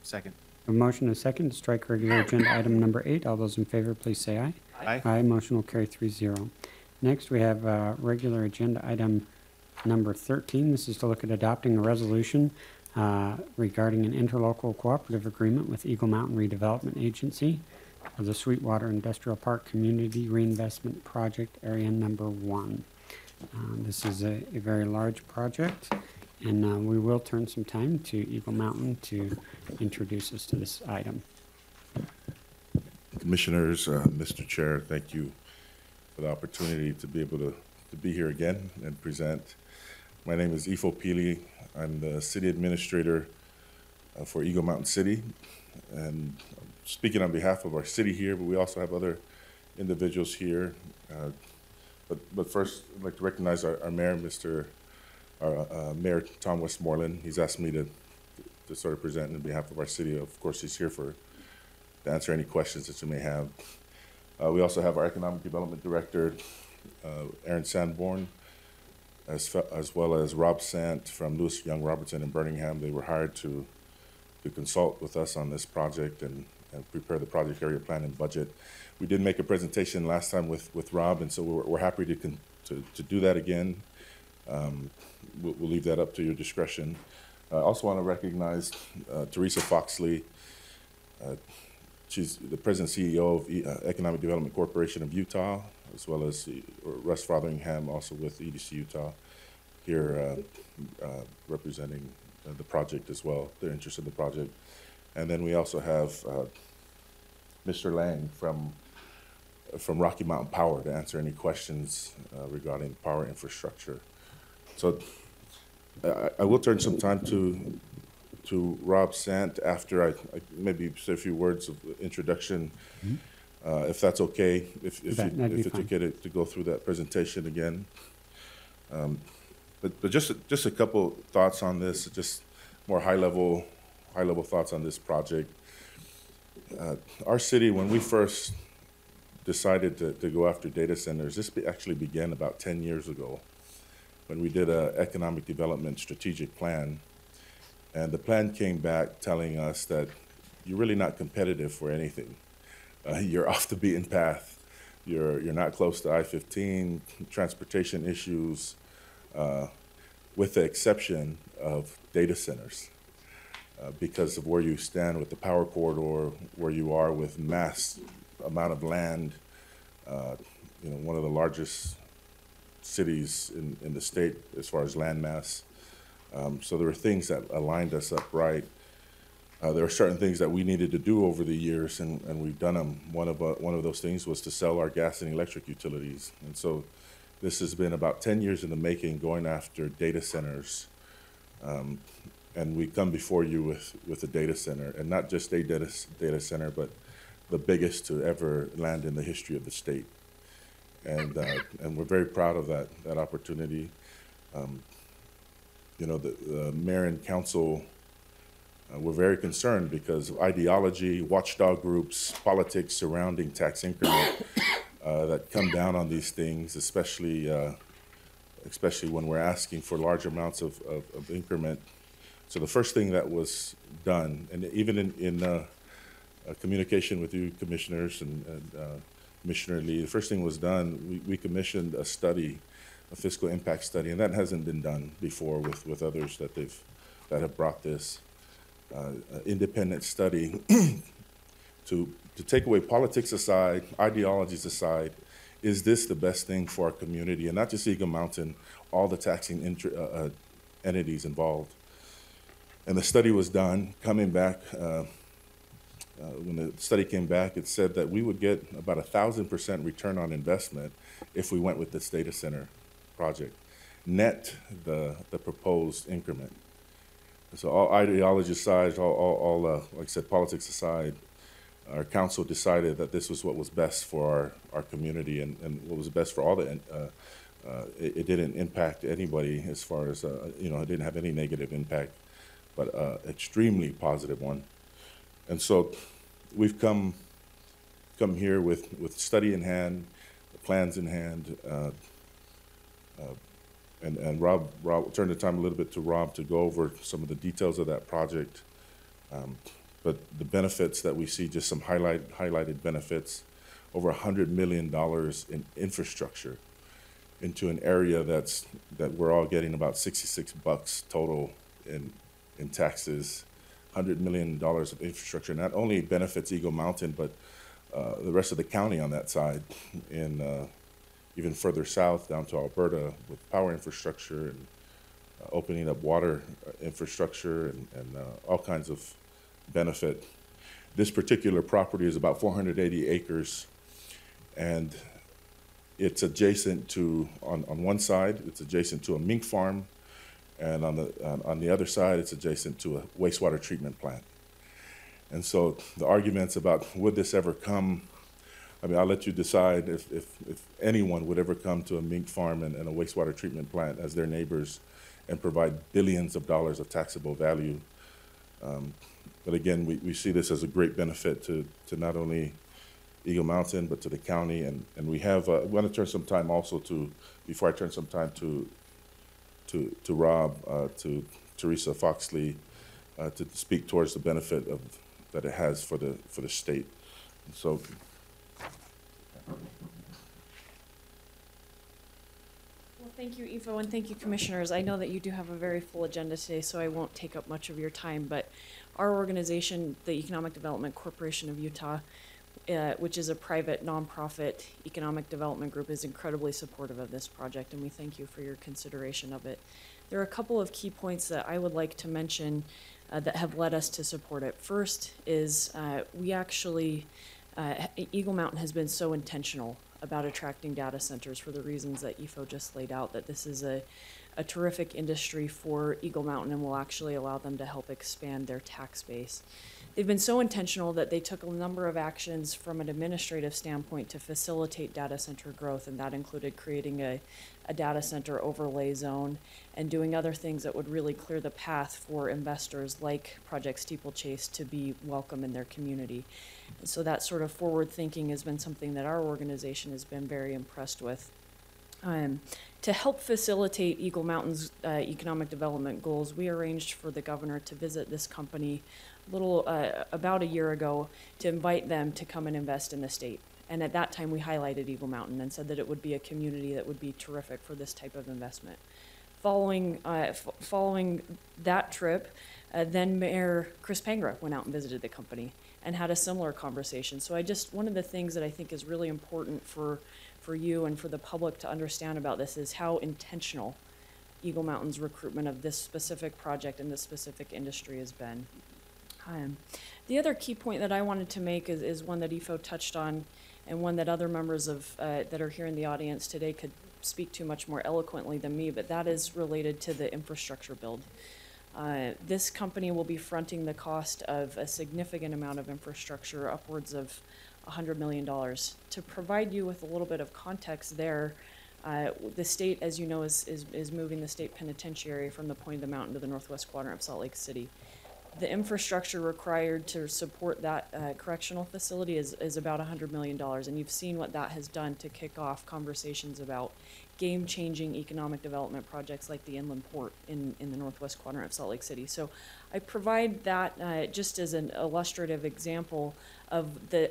Second. A motion and a second to strike regular agenda item number 8. All those in favor, please say aye. Aye. Aye, motion will carry 3-0. Next, we have regular agenda item number 13. This is to look at adopting a resolution regarding an interlocal cooperative agreement with Eagle Mountain Redevelopment Agency for the Sweetwater Industrial Park Community Reinvestment Project Area Number 1. This is a very large project, and we will turn some time to Eagle Mountain to introduce us to this item. Commissioners, Mr. Chair, thank you for the opportunity to be able to be here again and present. My name is Ifo Pili. I'm the city administrator for Eagle Mountain City, and I'm speaking on behalf of our city here, but we also have other individuals here. But first, I'd like to recognize our mayor, our Mayor Tom Westmoreland. He's asked me to sort of present on behalf of our city. Of course, he's here to answer any questions that you may have. We also have our Economic Development Director, Aaron Sanborn, as well as Rob Sant from Lewis Young Robertson in Birmingham. They were hired to consult with us on this project and prepare the project area plan and budget. We did make a presentation last time with Rob, and so we're happy to do that again. We'll leave that up to your discretion. I also want to recognize Teresa Foxley. She's the president and CEO of Economic Development Corporation of Utah, as well as Russ Fotheringham, also with EDC Utah, here representing the project as well, their interest in the project. And then we also have Mr. Lang from Rocky Mountain Power to answer any questions regarding power infrastructure. So I will turn some time to Rob Sant after I maybe say a few words of introduction, if that's okay, if That'd be it's fine. okay to go through that presentation again. But just a couple thoughts on this, just more high level thoughts on this project. Our city, when we first decided to go after data centers, this actually began about 10 years ago when we did an economic development strategic plan. And the plan came back telling us that you're really not competitive for anything. You're off the beaten path. You're not close to I-15, transportation issues, with the exception of data centers. Because of where you stand with the power corridor, where you are with mass amount of land, one of the largest cities in the state as far as land mass. So there were things that aligned us up right. There are certain things that we needed to do over the years, and we've done them. One of those things was to sell our gas and electric utilities. And so this has been about 10 years in the making, going after data centers. And we come before you with a data center, and not just a data center, but the biggest to ever land in the history of the state. And we're very proud of that opportunity. The mayor and council were very concerned because of ideology, watchdog groups, politics surrounding tax increment that come down on these things, especially when we're asking for large amounts of increment. So the first thing that was done, and even in communication with you commissioners and Commissioner Lee, the first thing was done, we commissioned a study, a fiscal impact study, and that hasn't been done before with others that have brought this independent study to take away politics aside, ideologies aside. Is this the best thing for our community, and not just Eagle Mountain, all the taxing entities involved? And the study was done. Coming back, when the study came back, it said that we would get about 1,000% return on investment if we went with this data center project, net the proposed increment. So all ideology aside, all like I said, politics aside, our council decided that this was what was best for our community and what was best for all the. It didn't impact anybody as far as it didn't have any negative impact, but extremely positive one. And so we've come here with study in hand, plans in hand, and Rob, turn the time a little bit to Rob to go over some of the details of that project. But the benefits that we see, just some highlighted benefits, over $100 million in infrastructure into an area that we're all getting about $66 total in taxes. $100 million of infrastructure not only benefits Eagle Mountain, but the rest of the county on that side, and even further south down to Alberta with power infrastructure and opening up water infrastructure and all kinds of benefit. This particular property is about 480 acres, and it's adjacent to, on one side, it's adjacent to a mink farm, and on the other side, it's adjacent to a wastewater treatment plant. And so the arguments about would this ever come, I mean, I'll let you decide if anyone would ever come to a mink farm and a wastewater treatment plant as their neighbors and provide billions of dollars of taxable value. But again, we see this as a great benefit to not only Eagle Mountain, but to the county. And we have, we want to turn some time also to, before I turn some time to Rob, to Teresa Foxley, to speak towards the benefit that it has for the state. And so. Well, thank you, Ifo, and thank you, commissioners. I know that you do have a very full agenda today, so I won't take up much of your time, but our organization, the Economic Development Corporation of Utah, which is a private nonprofit economic development group, is incredibly supportive of this project, and we thank you for your consideration of it. There are a couple of key points that I would like to mention that have led us to support it. First is we actually, Eagle Mountain has been so intentional about attracting data centers for the reasons that Ifo just laid out, that this is a a terrific industry for Eagle Mountain and will actually allow them to help expand their tax base. They've been so intentional that they took a number of actions from an administrative standpoint to facilitate data center growth, and that included creating a data center overlay zone and doing other things that would really clear the path for investors like Project Steeplechase to be welcome in their community. And so that sort of forward thinking has been something that our organization has been very impressed with. To help facilitate Eagle Mountain's economic development goals, we arranged for the governor to visit this company about a year ago to invite them to come and invest in the state. And at that time, we highlighted Eagle Mountain and said that it would be a community that would be terrific for this type of investment. Following that trip, then Mayor Chris Pangra went out and visited the company and had a similar conversation. So one of the things that I think is really important for you and for the public to understand about this is how intentional Eagle Mountain's recruitment of this specific project and this specific industry has been. The other key point that I wanted to make is one that Ifo touched on, and one that other members of that are here in the audience today could speak to much more eloquently than me, but that is related to the infrastructure build. This company will be fronting the cost of a significant amount of infrastructure, upwards of $100 million. To provide you with a little bit of context there, the state, as you know, is moving the state penitentiary from the point of the mountain to the northwest quadrant of Salt Lake City. The infrastructure required to support that correctional facility is about $100 million, and you've seen what that has done to kick off conversations about game-changing economic development projects like the Inland Port in the northwest quadrant of Salt Lake City. So I provide that just as an illustrative example of the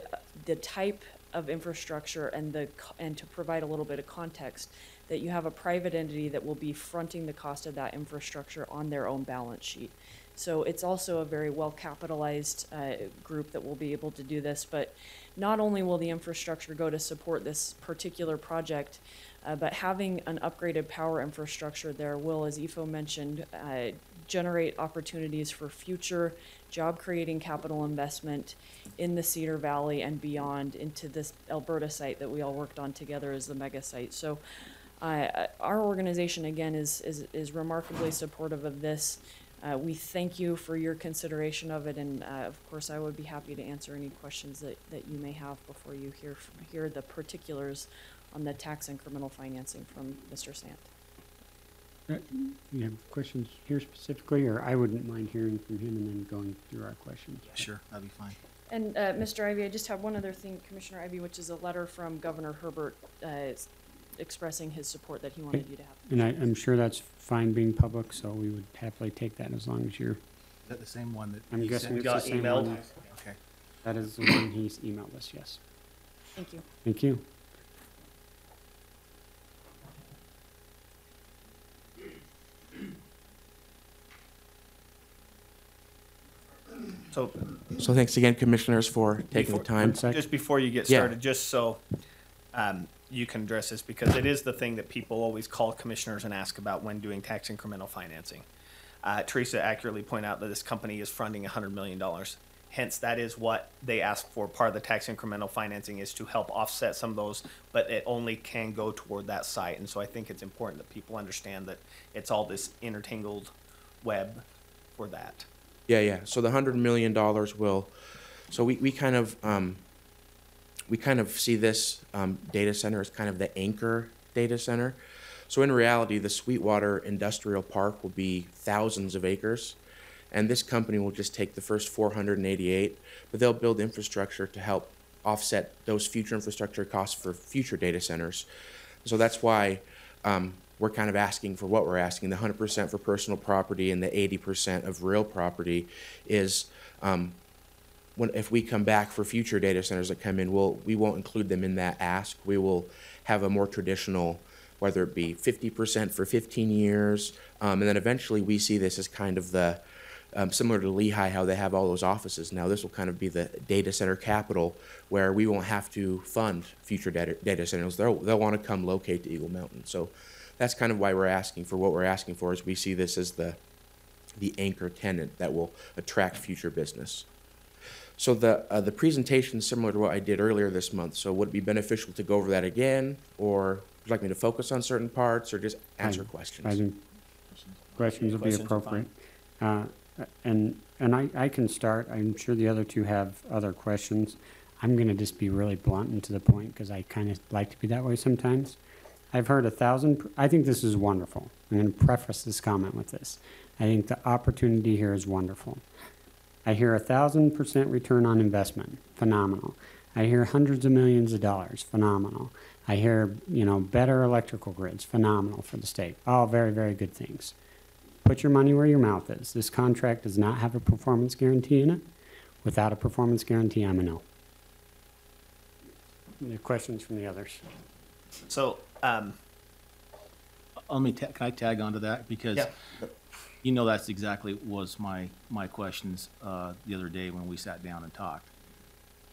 type of infrastructure and to provide a little bit of context that you have a private entity that will be fronting the cost of that infrastructure on their own balance sheet. So it's also a very well-capitalized group that will be able to do this, but not only will the infrastructure go to support this particular project, but having an upgraded power infrastructure there will, as Ifo mentioned, generate opportunities for future job-creating capital investment in the Cedar Valley and beyond into this Alberta site that we all worked on together as the mega site. So our organization, again, is remarkably supportive of this. We thank you for your consideration of it, and of course I would be happy to answer any questions that you may have before you hear the particulars on the tax incremental financing from Mr. Sant. You have questions here specifically, or I wouldn't mind hearing from him and then going through our questions. Sure, that'd be fine. And Mr. Ivey, I just have one other thing, Commissioner Ivey, which is a letter from Governor Herbert expressing his support that he wanted you to have. And I'm sure that's fine being public, so we would happily take that as long as you're. Is that the same one that I'm you guessing sent? it's the same emailed? one. Okay. That is the one he's emailed us, yes. Thank you. Thank you. So thanks again, commissioners, for taking the time. Just before you get Yeah. started, just so you can address this, because it is the thing that people always call commissioners and ask about when doing tax incremental financing. Teresa accurately pointed out that this company is fronting $100 million. Hence, that is what they ask for. Part of the tax incremental financing is to help offset some of those, but it only can go toward that site. And so I think it's important that people understand that it's all this intertangled web for that. Yeah. So the $100 million will, so we kind of see this data center as kind of the anchor data center. So in reality, the Sweetwater Industrial Park will be thousands of acres, and this company will just take the first 488, but they'll build infrastructure to help offset those future infrastructure costs for future data centers. So that's why we're kind of asking for what we're asking. The 100% for personal property and the 80% of real property is if we come back for future data centers that come in, we won't include them in that ask. We will have a more traditional, whether it be 50% for 15 years, and then eventually we see this as kind of the similar to Lehigh, how they have all those offices now. This will kind of be the data center capital where we won't have to fund future data centers. They'll want to come locate to Eagle Mountain. So that's kind of why we're asking for what we're asking for, is we see this as the anchor tenant that will attract future business. So the presentation is similar to what I did earlier this month. So would it be beneficial to go over that again, or would you like me to focus on certain parts, or just answer questions? I think Questions will be Questions are appropriate. And I can start. I'm sure the other two have other questions. I'm going to just be really blunt and to the point because I kind of like to be that way sometimes. I've heard 1,000. I think this is wonderful. I'm going to preface this comment with this. I think the opportunity here is wonderful. I hear 1,000% return on investment. Phenomenal. I hear hundreds of millions of dollars. Phenomenal. I hear, better electrical grids. Phenomenal for the state. All very, very good things. Put your money where your mouth is. This contract does not have a performance guarantee in it. Without a performance guarantee, I'm a no. Any questions from the others? So, Can I tag onto that? Because Yeah. that's exactly was my questions the other day when we sat down and talked.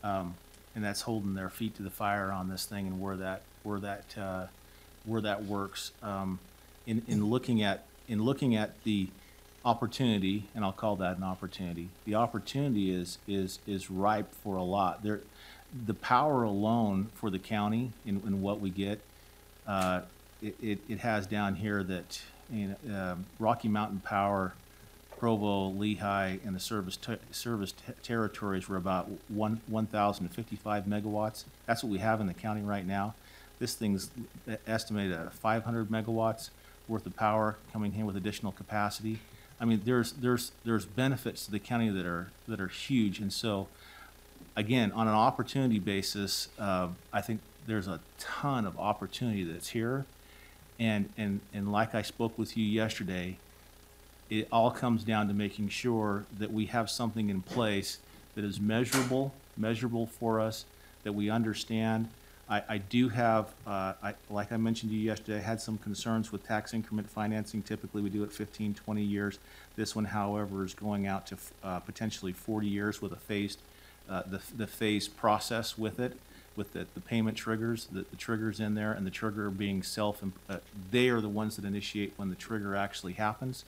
And that's holding their feet to the fire on this thing and where that works. In looking at the opportunity, and I'll call that an opportunity. The opportunity is ripe for a lot. The power alone for the county in what we get, it has down here that Rocky Mountain Power, Provo, Lehigh, and the service territories were about 1,055 megawatts. That's what we have in the county right now. This thing's estimated at 500 megawatts worth of power coming in with additional capacity. I mean, there's benefits to the county that are huge, and so again, on an opportunity basis, I think there's a ton of opportunity that's here, and like I spoke with you yesterday, it all comes down to making sure that we have something in place that is measurable for us, that we understand. I do have, like I mentioned to you yesterday, I had some concerns with tax increment financing. Typically, we do it 15, 20 years. This one, however, is going out to potentially 40 years with a phased, the phased process with it, with the payment triggers, the triggers in there, and the trigger being they are the ones that initiate when the trigger actually happens.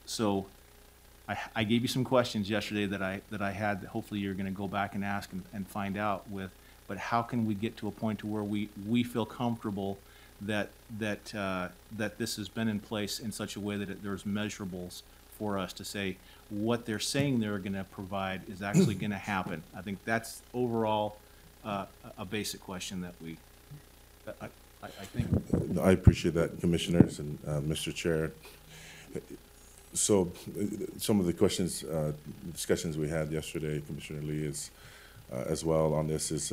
So I gave you some questions yesterday that I had that hopefully you're going to go back and ask and find out with. But how can we get to a point to where we feel comfortable that this has been in place in such a way that there's measurables for us to say what they're saying they're going to provide is actually going to happen. I think that's overall a basic question that I think. I appreciate that, Commissioners and Mr. Chair. So some of the questions, discussions we had yesterday, Commissioner Lee, is as well on this is,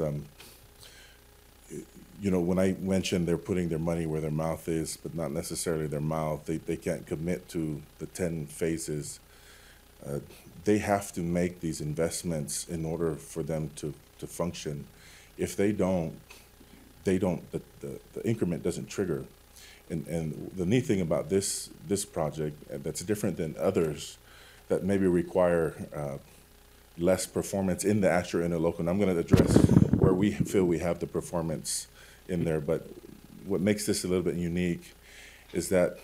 when I mentioned they're putting their money where their mouth is, but not necessarily their mouth, they can't commit to the 10 phases. They have to make these investments in order for them to function. If they don't, the increment doesn't trigger. And the neat thing about this project that's different than others that maybe require less performance in the Asher Interlocal, and I'm going to address where we feel we have the performance in there, but what makes this a little bit unique is that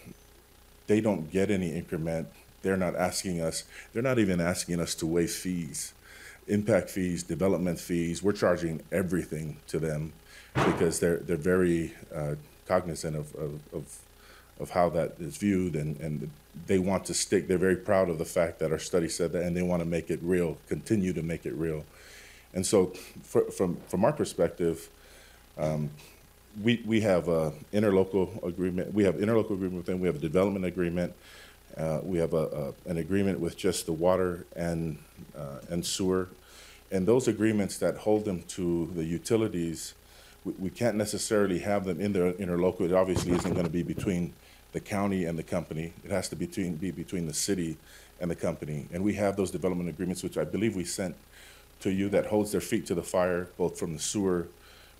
they don't get any increment. They're not even asking us to waive fees, impact fees, development fees. We're charging everything to them because they're very cognizant of how that is viewed, and they want to stick. They're very proud of the fact that our study said that, and they want to make it real, continue to make it real. And so from our perspective, we have an interlocal agreement. We have interlocal agreement with them. We have a development agreement. We have an agreement with just the water and sewer. And those agreements that hold them to the utilities, we can't necessarily have them in their interlocal. It obviously isn't going to be between the county and the company. It has to be between the city and the company. And we have those development agreements, which I believe we sent to you, that holds their feet to the fire, both from the sewer,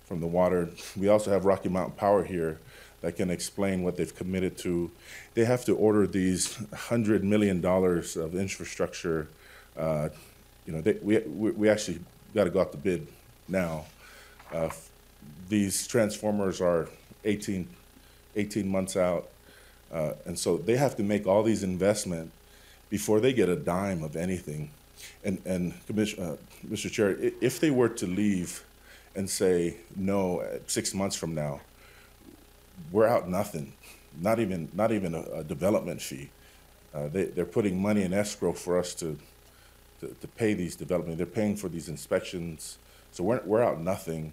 from the water. We also have Rocky Mountain Power here that can explain what they've committed to. They have to order these $100 million of infrastructure. We actually got to go out to bid now. These transformers are 18 months out. And so they have to make all these investments before they get a dime of anything. And Mr. Chair, if they were to leave and say no 6 months from now, we're out nothing. not even a development fee. They're putting money in escrow for us to pay these development. They're paying for these inspections, so we're out nothing.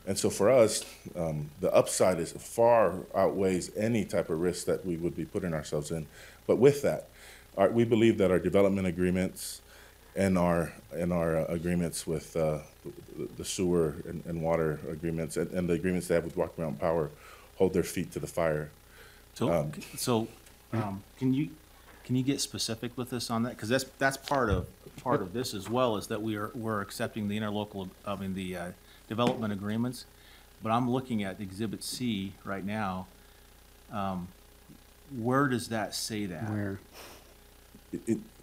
And so for us, the upside is far outweighs any type of risk that we would be putting ourselves in. But with that, we believe that our development agreements and our agreements with the sewer and water agreements and the agreements they have with Rocky Mountain Power hold their feet to the fire. Can you get specific with us on that? Because that's part of this as well, is that we're accepting the the development agreements. But I'm looking at Exhibit C right now. Where does that say that? Where?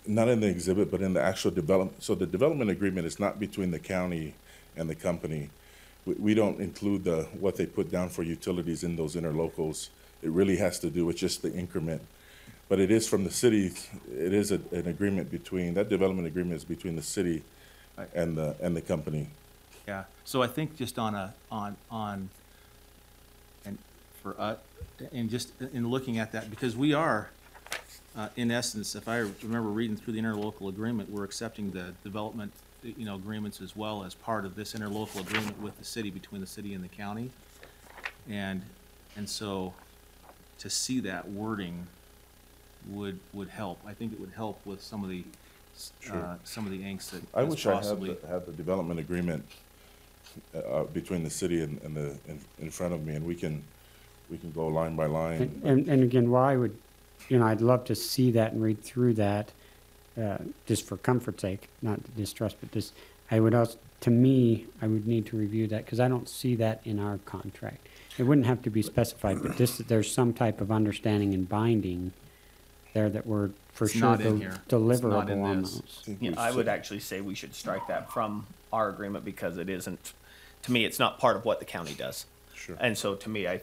Not in the exhibit, but in the actual development. So the development agreement is not between the county and the company. We don't include what they put down for utilities in those interlocals. It really has to do with just the increment. But it is from the city. It is an agreement between, that development agreement is between the city and the company. Yeah. So I think just just in looking at that, because we are, in essence, if I remember reading through the interlocal agreement, we're accepting the development, agreements as well as part of this interlocal agreement with the city, between the city and the county. And so to see that wording would help. I think it would help with some of the angst that I is wish possibly. I had the development agreement between the city and in front of me, and we can go line by line. And again, while I would, I'd love to see that and read through that, just for comfort's sake, not distrust, but just, I would also, to me, I would need to review that, because I don't see that in our contract. It wouldn't have to be specified, but there's some type of understanding and binding there that we're for It's sure not in here. It's not deliverable in on this. those. Yeah, I would actually say we should strike that from our agreement, because it isn't, to me, it's not part of what the county does. Sure. And so to me, I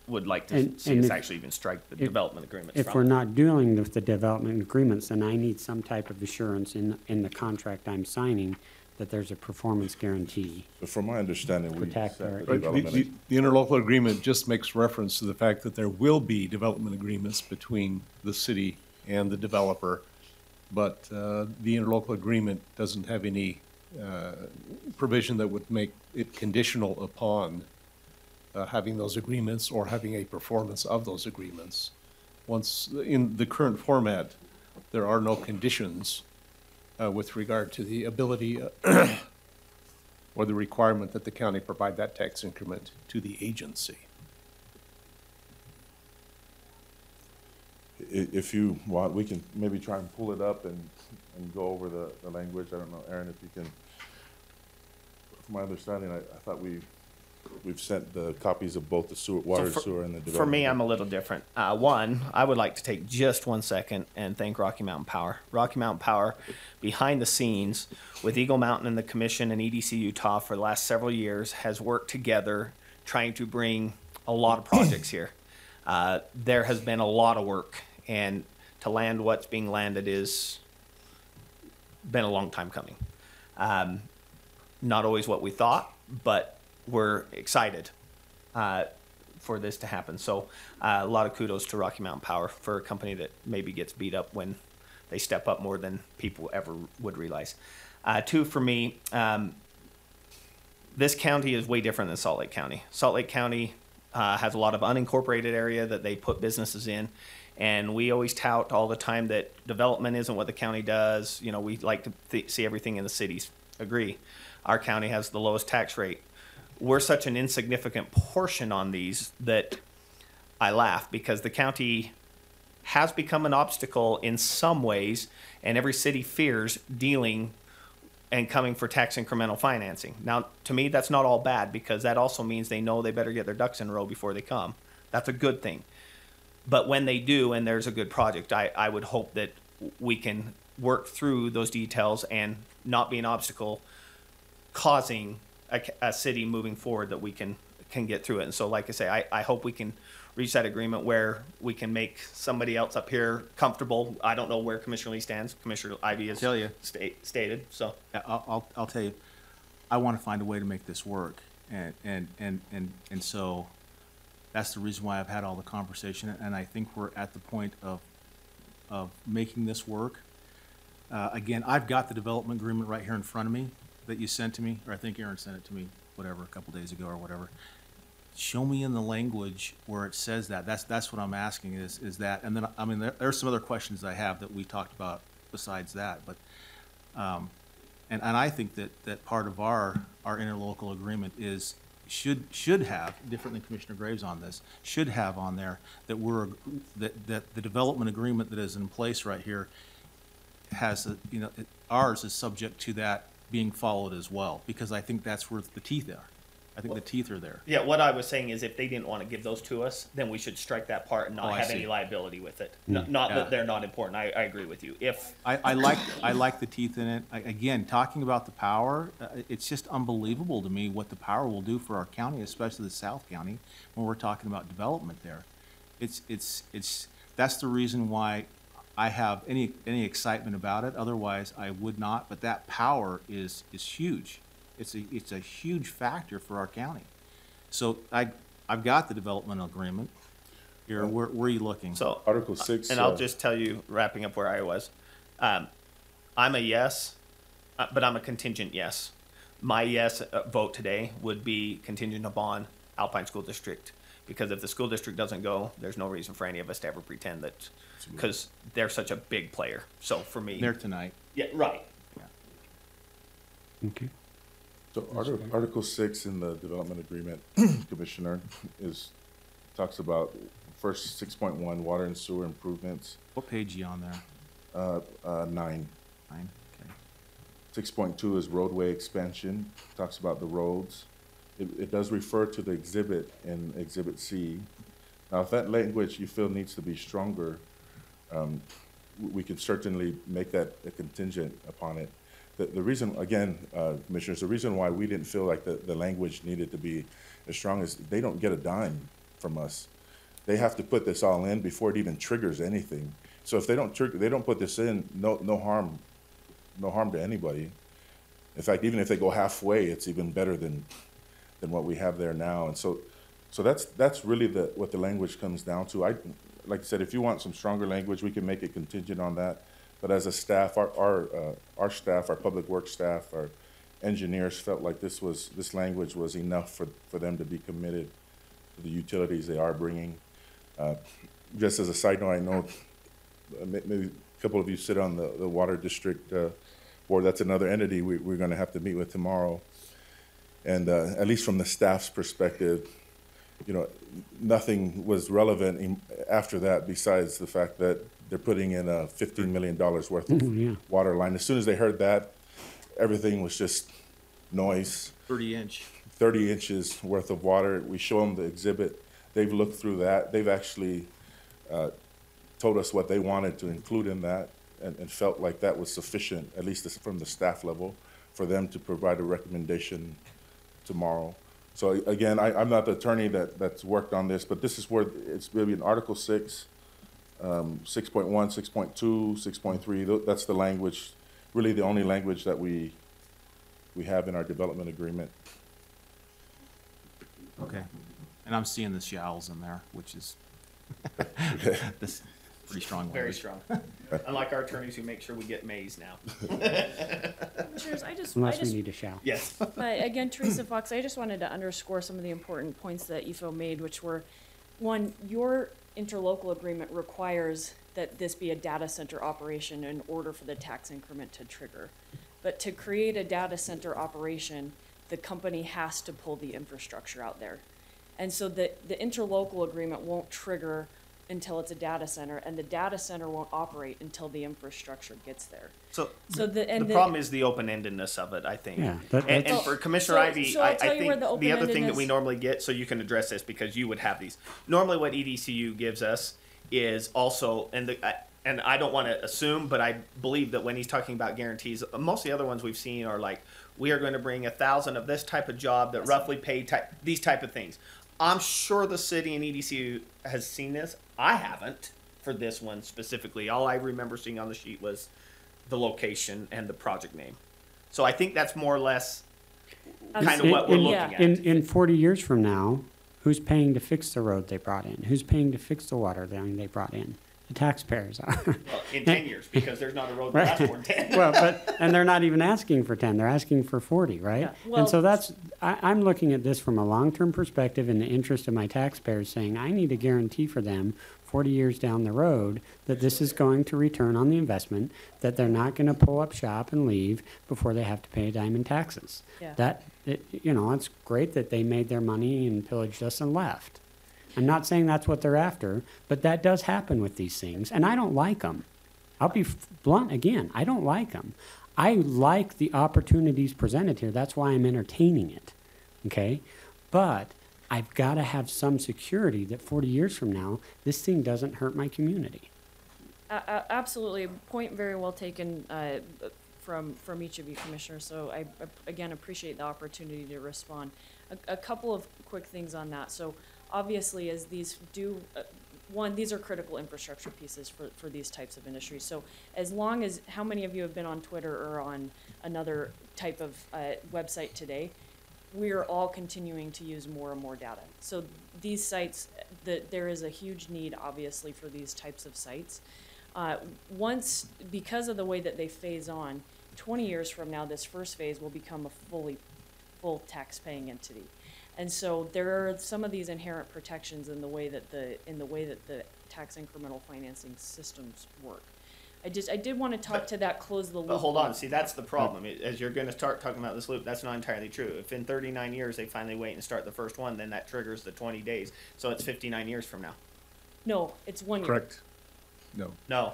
would like to And- see and us if- actually even strike the development agreements If from we're it. not dealing with the development agreements, then I need some type of assurance in the contract I'm signing that there's a performance guarantee. But from my understanding, we Protect set our- the Right, development. the interlocal agreement just makes reference to the fact that there will be development agreements between the city and the developer, but the interlocal agreement doesn't have any provision that would make it conditional upon having those agreements or having a performance of those agreements. Once, in the current format, there are no conditions with regard to the ability or the requirement that the county provide that tax increment to the agency. If you want, we can maybe try and pull it up and go over the language. I don't know, Aaron, if you can. From my understanding, I thought we've sent the copies of both the sewer, water, sewer, and the development. For me, I'm a little different. One, I would like to take just 1 second and thank Rocky Mountain Power. Rocky Mountain Power, behind the scenes, with Eagle Mountain and the Commission and EDC Utah for the last several years, has worked together trying to bring a lot of projects here. There has been a lot of work, and to land what's being landed is been a long time coming. Not always what we thought, but we're excited for this to happen. So a lot of kudos to Rocky Mountain Power for a company that maybe gets beat up when they step up more than people ever would realize. Two, for me, this county is way different than Salt Lake County. Salt Lake County has a lot of unincorporated area that they put businesses in. And we always tout all the time that development isn't what the county does. We like to see everything in the cities. Agree. Our county has the lowest tax rate. We're such an insignificant portion on these that I laugh, because the county has become an obstacle in some ways, and every city fears dealing and coming for tax incremental financing. Now, to me, that's not all bad, because that also means they know they better get their ducks in a row before they come. That's a good thing. But when they do, and there's a good project, I would hope that we can work through those details and not be an obstacle causing a city moving forward, that we can get through it. And so, like I say, I hope we can reach that agreement where we can make somebody else up here comfortable. I don't know where Commissioner Lee stands. Commissioner Ivey has stated. So I'll tell you, I want to find a way to make this work, and so That's the reason why I've had all the conversation, and I think we're at the point of making this work. Again, I've got the development agreement right here in front of me that you sent to me, or I think Aaron sent it to me, whatever, a couple days ago or whatever. Show me in the language where it says that. That's what I'm asking is that, and then, I mean, there's some other questions I have that we talked about besides that, but, and I think that part of our interlocal agreement is, should have, different than Commissioner Graves on this, should have on there that that the development agreement that is in place right here has, ours is subject to that being followed as well, because I think that's where the teeth are. I think the teeth are there. Yeah, what I was saying is if they didn't want to give those to us, then we should strike that part and not Oh, I have see. any liability with it. Not Yeah. that they're not important. I agree with you. If I like the teeth in it. Again, talking about the power, it's just unbelievable to me what the power will do for our county, especially the South County, when we're talking about development there. That's the reason why I have any excitement about it. Otherwise, I would not. But that power is huge. It's a huge factor for our county. So I've got the development agreement here. Where are you looking? so, Article 6. and I'll just tell you, wrapping up where I was, I'm a yes, but I'm a contingent yes. My yes vote today would be contingent upon Alpine School District, because if the school district doesn't go, there's no reason for any of us to ever pretend that, because they're such a big player. So for me, There tonight. yeah, right. Okay. So Article 6 in the development agreement, Commissioner, talks about first 6.1, water and sewer improvements, What page are you on there? 9. 9? Okay. 6.2 is roadway expansion, talks about the roads. It does refer to the exhibit in Exhibit C. Now, if that language you feel needs to be stronger, we can certainly make that a contingent upon it. The reason, again, Commissioners, the reason why we didn't feel like the language needed to be as strong is they don't get a dime from us. They have to put this all in before it even triggers anything. So if they don't put this in, no harm to anybody. In fact, even if they go halfway, it's even better than what we have there now. And so that's really what the language comes down to. Like I said, if you want some stronger language, we can make it contingent on that. But as a staff, our staff, our public works staff, our engineers felt like this language was enough for them to be committed to the utilities they are bringing. Just as a side note, I know maybe a couple of you sit on the water district board. That's another entity we're going to have to meet with tomorrow. And at least from the staff's perspective, nothing was relevant after that besides the fact that they're putting in a $15 million worth of water line. As soon as they heard that, everything was just noise. 30 inches worth of water. We show them the exhibit. They've looked through that. They've actually told us what they wanted to include in that and felt like that was sufficient, at least from the staff level, for them to provide a recommendation tomorrow. So again, I'm not the attorney that's worked on this, but this is where it's maybe in Article 6, 6.1, 6.2, 6.3. That's the language, really the only language that we have in our development agreement. Okay. And I'm seeing the shalls in there, which is this pretty strong language. Very strong. Unlike our attorneys who make sure we get mays now. Commissioners, I just Unless we need to shout. Yes. But again, Teresa Fox, I just wanted to underscore some of the important points that EFO made, which were, one, your interlocal agreement requires that this be a data center operation in order for the tax increment to trigger. But to create a data center operation, the company has to pull the infrastructure out there. And so the interlocal agreement won't trigger until it's a data center, and the data center won't operate until the infrastructure gets there. So the problem is the open-endedness of it, I think. Yeah, And for Commissioner Ivy, I'll I tell you where think the the other thing that we open-endedness- normally get, so you can address this because you would have these. Normally what EDCU gives us is also, and I don't want to assume, but I believe that when he's talking about guarantees, most of the other ones we've seen are like, we are going to bring 1,000 of this type of job that roughly pay these type of things. I'm sure the city and EDCU has seen this. I haven't for this one specifically. All I remember seeing on the sheet was the location and the project name. So I think that's more or less kind of what we're looking at. In 40 years from now, Who's paying to fix the road they brought in? Who's paying to fix the water line they brought in? The taxpayers are. Well, in 10 years, because there's not a road that Right. lasts more than 10. Well, and they're not even asking for 10, they're asking for 40, right? Yeah, well- And so I'm looking at this from a long-term perspective in the interest of my taxpayers, saying I need a guarantee for them 40 years down the road that this is going to return on the investment, that they're not gonna pull up shop and leave before they have to pay a dime in taxes. Yeah. It's great that they made their money and pillaged us and left. I'm not saying that's what they're after, but that does happen with these things, and I don't like them. I'll be blunt again, I don't like them. I like the opportunities presented here, that's why I'm entertaining it, okay? But I've got to have some security that 40 years from now, this thing doesn't hurt my community. Absolutely, point very well taken from each of you, Commissioners. So I again appreciate the opportunity to respond. A couple of quick things on that. So obviously, as these do, one, these are critical infrastructure pieces for these types of industries. So as long as, how many of you have been on Twitter or on another type of website today? We are all continuing to use more and more data. So these sites, there is a huge need, obviously, for these types of sites. Because of the way that they phase on, 20 years from now, this first phase will become a full tax-paying entity. And so there are some of these inherent protections in the way that the tax incremental financing systems work. I did want to talk to that close the loop. But hold on, see, that's the problem. As you're gonna start talking about this loop, that's not entirely true. If in 39 years they finally wait and start the first one, then that triggers the 20 days. So it's 59 years from now. No, it's 1 year. Correct. No. No.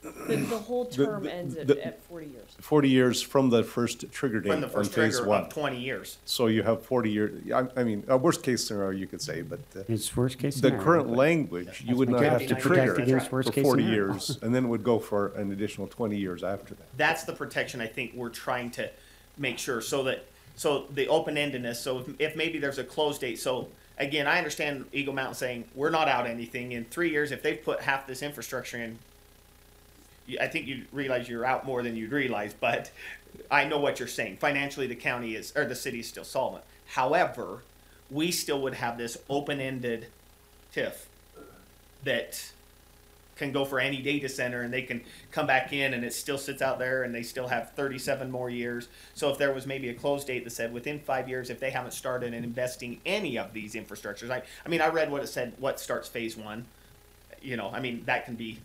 The whole term ends at 40 years. 40 years from the first trigger date From the on first phase trigger one. of 20 years. So you have 40 years, I mean, a worst case scenario you could say, but It's worst case the scenario. current but language, you would not have to protect trigger against it worst for case 40 scenario. years, and then it would go for an additional 20 years after that. That's the protection I think we're trying to make sure, so the open-endedness, so if maybe there's a close date, so again, I understand Eagle Mountain saying, we're not out anything, in 3 years, if they've put half this infrastructure in, I think you realize you're out more than you'd realize, but I know what you're saying. Financially, the county is, or the city is still solvent. However, we still would have this open-ended TIF that can go for any data center, and they can come back in and it still sits out there and they still have 37 more years. So if there was maybe a close date that said within 5 years, if they haven't started in investing any of these infrastructures, I mean, I read what it said, what starts phase one, I mean, that can be,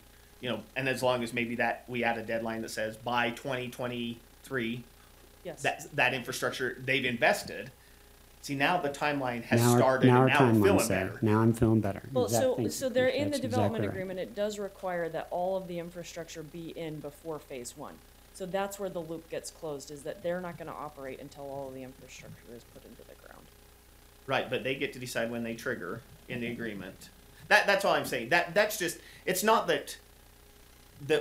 and as long as maybe that we add a deadline that says by 2023, Yes. that infrastructure they've invested. See, now the timeline has Now our- started, now and our now we're timeline feeling set. better. Now I'm feeling better. Well, Exact- so they're in the that's development exactly right. agreement, it does require that all of the infrastructure be in before phase one. So that's where the loop gets closed, is that they're not gonna operate until all of the infrastructure is put into the ground. Right, but they get to decide when they trigger in the agreement. That's all I'm saying. That's just, it's not that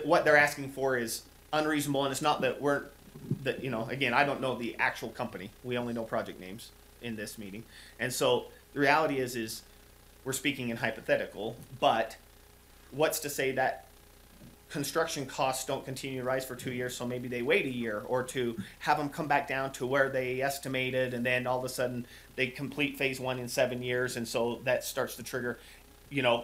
what they're asking for is unreasonable, and it's not that again, I don't know the actual company. We only know project names in this meeting. And so the reality is we're speaking in hypothetical, but what's to say that construction costs don't continue to rise for 2 years, so maybe they wait a year or two, have them come back down to where they estimated, and then all of a sudden they complete phase one in 7 years, and so that starts to trigger,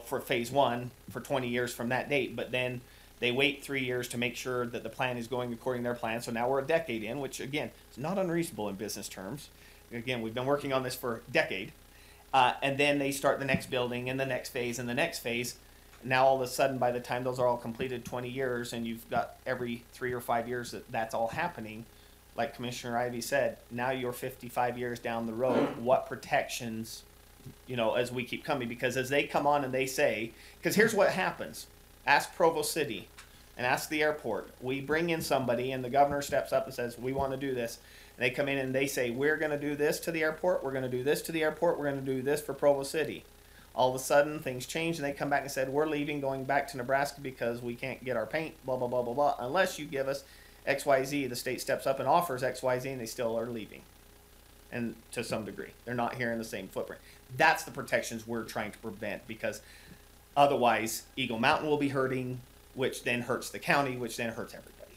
for phase one for 20 years from that date. But then they wait 3 years to make sure that the plan is going according to their plan. So now we're a decade in, which again is not unreasonable in business terms. Again, we've been working on this for a decade. And then they start the next building and the next phase and the next phase. Now all of a sudden, by the time those are all completed 20 years, and you've got every 3 or 5 years that's all happening, like Commissioner Ivey said, now you're 55 years down the road. What protections, as we keep coming? Because as they come on and they say, because here's what happens. Ask Provo City and ask the airport. We bring in somebody and the governor steps up and says, we want to do this. And they come in and they say, we're going to do this to the airport. We're going to do this to the airport. We're going to do this for Provo City. All of a sudden, things change, and they come back and said, we're leaving, going back to Nebraska because we can't get our paint, blah, blah, blah, blah, blah, unless you give us XYZ. The state steps up and offers XYZ, and they still are leaving. And to some degree, they're not here in the same footprint. That's the protections we're trying to prevent, because otherwise, Eagle Mountain will be hurting, which then hurts the county, which then hurts everybody.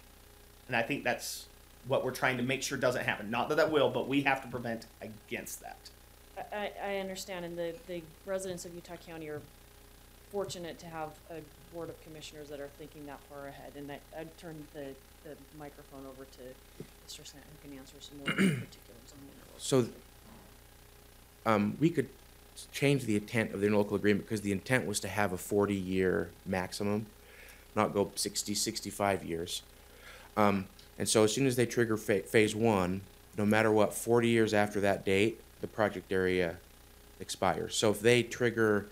And I think that's what we're trying to make sure doesn't happen. Not that will, but we have to prevent against that. I understand, and the residents of Utah County are fortunate to have a board of commissioners that are thinking that far ahead, and I'd turn the microphone over to Mr. Sant, who can answer some more particulars on the interlocal. So, we could change the intent of the interlocal agreement, because the intent was to have a 40-year maximum, not go 60, 65 years. And so as soon as they trigger phase one, no matter what, 40 years after that date, the project area expires. So if they trigger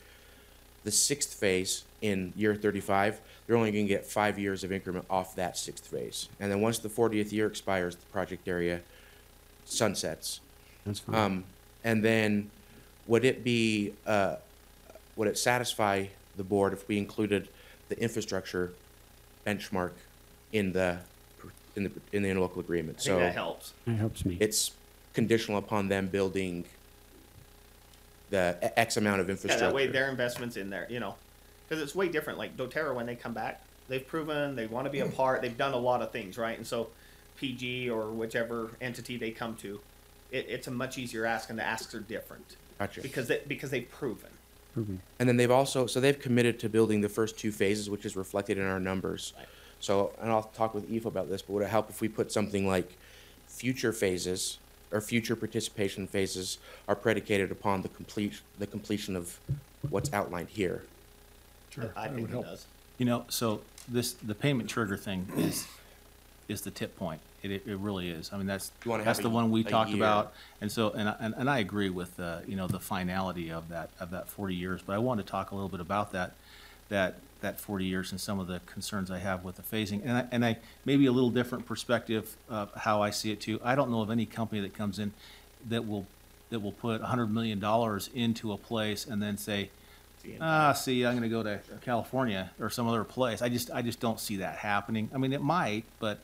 the 6th phase in year 35, they're only going to get 5 years of increment off that 6th phase. And then once the 40th year expires, the project area sunsets. That's fine. And then would it satisfy the board if we included the infrastructure benchmark in the interlocal agreement? I think that helps. That helps me. It's conditional upon them building the X amount of Yeah, infrastructure. that way their investment's in there, you know, because it's way different. Like doTERRA, when they come back, they've proven they want to be a part. They've done a lot of things, right? And so PG or whichever entity they come to, it's a much easier ask, and the asks are different. Gotcha. Because they've proven. And then they've committed to building the first 2 phases, which is reflected in our numbers. Right. So, and I'll talk with Aoife about this, but would it help if we put something like future phases or future participation phases are predicated upon the completion of what's outlined here? Sure, I think it does. You know, so the payment trigger thing is the tip point. It really is. I mean, that's the one we talked about. And so, and I agree with, you know, the finality of that 40 years, but I want to talk a little bit about that 40 years and some of the concerns I have with the phasing. And I maybe a little different perspective of how I see it too. I don't know of any company that comes in that will put $100 million into a place and then say, I'm going to go to California or some other place. I just don't see that happening. I mean, it might, but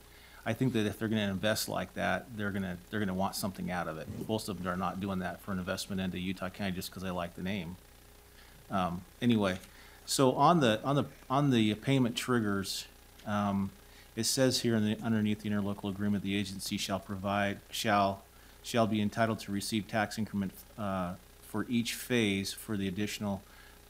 I think that if they're going to invest like that, they're going to want something out of it. Most of them are not doing that for an investment into Utah County just because they like the name. Anyway, so on the payment triggers, it says here underneath the interlocal agreement, the agency shall be entitled to receive tax increment for each phase for the additional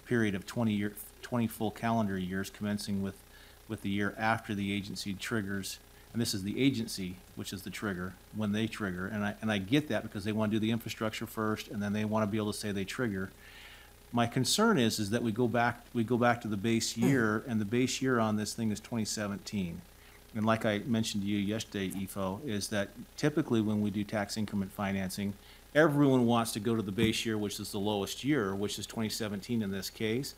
period of 20 full calendar years commencing with the year after the agency triggers. And this is the agency, which is the trigger, when they trigger. And I get that because they want to do the infrastructure first, and then they want to be able to say they trigger. My concern is that we go back to the base year, and the base year on this thing is 2017. And like I mentioned to you yesterday, Ifo, is that typically when we do tax increment financing, everyone wants to go to the base year, which is the lowest year, which is 2017 in this case.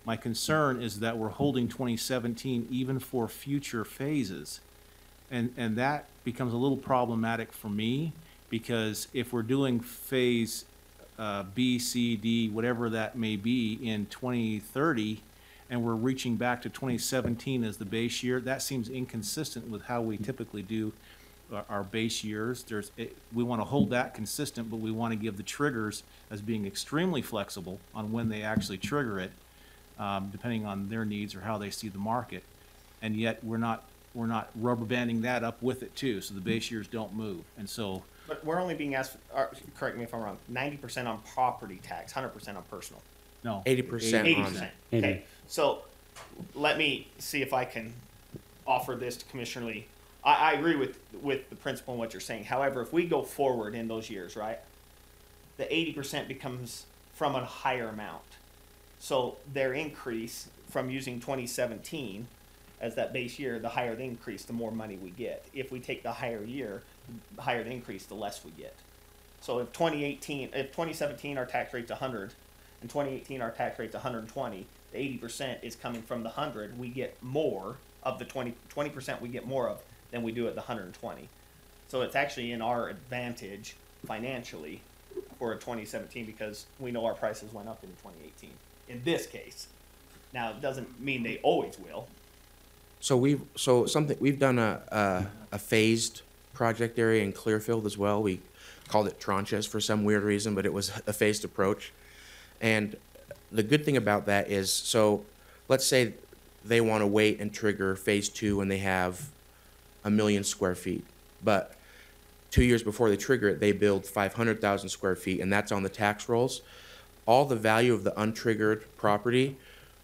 My concern is that we're holding 2017 even for future phases. And that becomes a little problematic for me, because if we're doing phase B, C, D, whatever that may be in 2030, and we're reaching back to 2017 as the base year, that seems inconsistent with how we typically do our base years. We want to hold that consistent, but we want to give the triggers as being extremely flexible on when they actually trigger it, depending on their needs or how they see the market. And yet we're not rubber banding that up with it too, so the base years don't move. And so, But we're only being asked, correct me if I'm wrong, 90% on property tax, 100% on personal. no. 80% on 80%. that. Okay, so let me see if I can offer this to Commissioner Lee. I agree with the principle and what you're saying. However, if we go forward in those years, right, the 80% becomes from a higher amount. So their increase from using 2017 as that base year, the higher the increase, the more money we get. If we take the higher year, the higher the increase, the less we get. So if 2017 our tax rate's 100, and 2018 our tax rate's 120, the 80% is coming from the 100. We get more of the 20% we get more of than we do at the 120. So it's actually in our advantage financially for a 2017 because we know our prices went up in 2018. In this case, now it doesn't mean they always will. So we've done a phased project area in Clearfield as well. We called it tranches for some weird reason, but it was a phased approach. And the good thing about that is, so let's say they want to wait and trigger phase 2 when they have 1 million square feet. But 2 years before they trigger it, they build 500,000 square feet, and that's on the tax rolls. All the value of the untriggered property,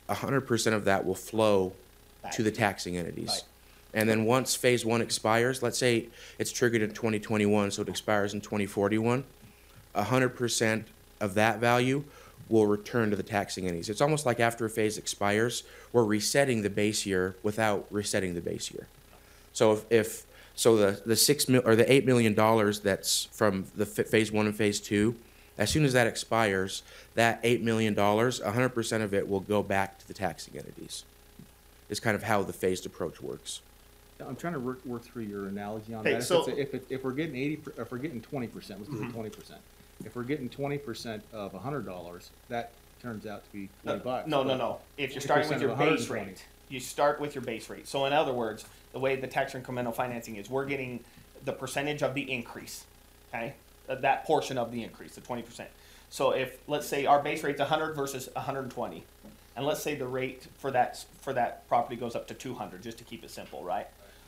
100% of that will flow to the taxing entities. Right. And then once phase one expires, let's say it's triggered in 2021, so it expires in 2041, 100% of that value will return to the taxing entities. It's almost like after a phase expires, we're resetting the base year without resetting the base year. So if the the $8 million that's from the phase one and phase two, as soon as that expires, that $8 million, 100% of it will go back to the taxing entities. Is kind of how the phased approach works. I'm trying to work through your analogy on Hey, that. so- If we're getting if we're getting 20%, let's do the 20%. If we're getting 20% of $100, that turns out to be $20. No. If you're starting with 20% your of base 120. rate, you start with your base rate. So in other words, the way the tax incremental financing is, we're getting the percentage of the increase, okay? That portion of the increase, the 20%. So if, let's say our base rate's 100 versus 120, and let's say the rate for that property goes up to 200, just to keep it simple, right?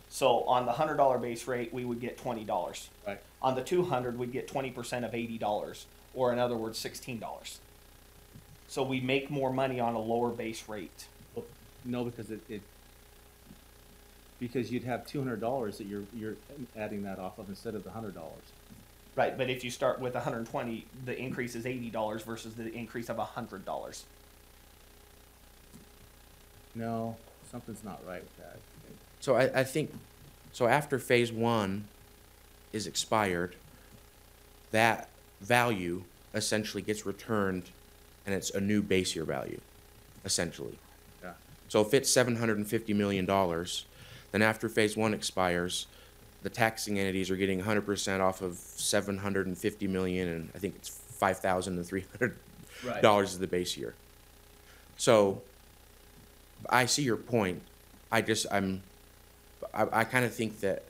So on the $100 base rate, we would get $20. Right. On the 200, we'd get 20% of $80, or in other words, $16. So we make more money on a lower base rate. Well, no, because because you'd have $200 that you're adding that off of instead of the $100. Right, but if you start with 120, the increase is $80 versus the increase of $100. No, something's not right with that. So I think, so after phase one is expired, that value essentially gets returned and it's a new base year value, essentially. Yeah. So if it's $750 million, then after phase one expires, the taxing entities are getting 100% off of $750 million, and I think it's $5,300 is the base year. So I see your point. I kind of think that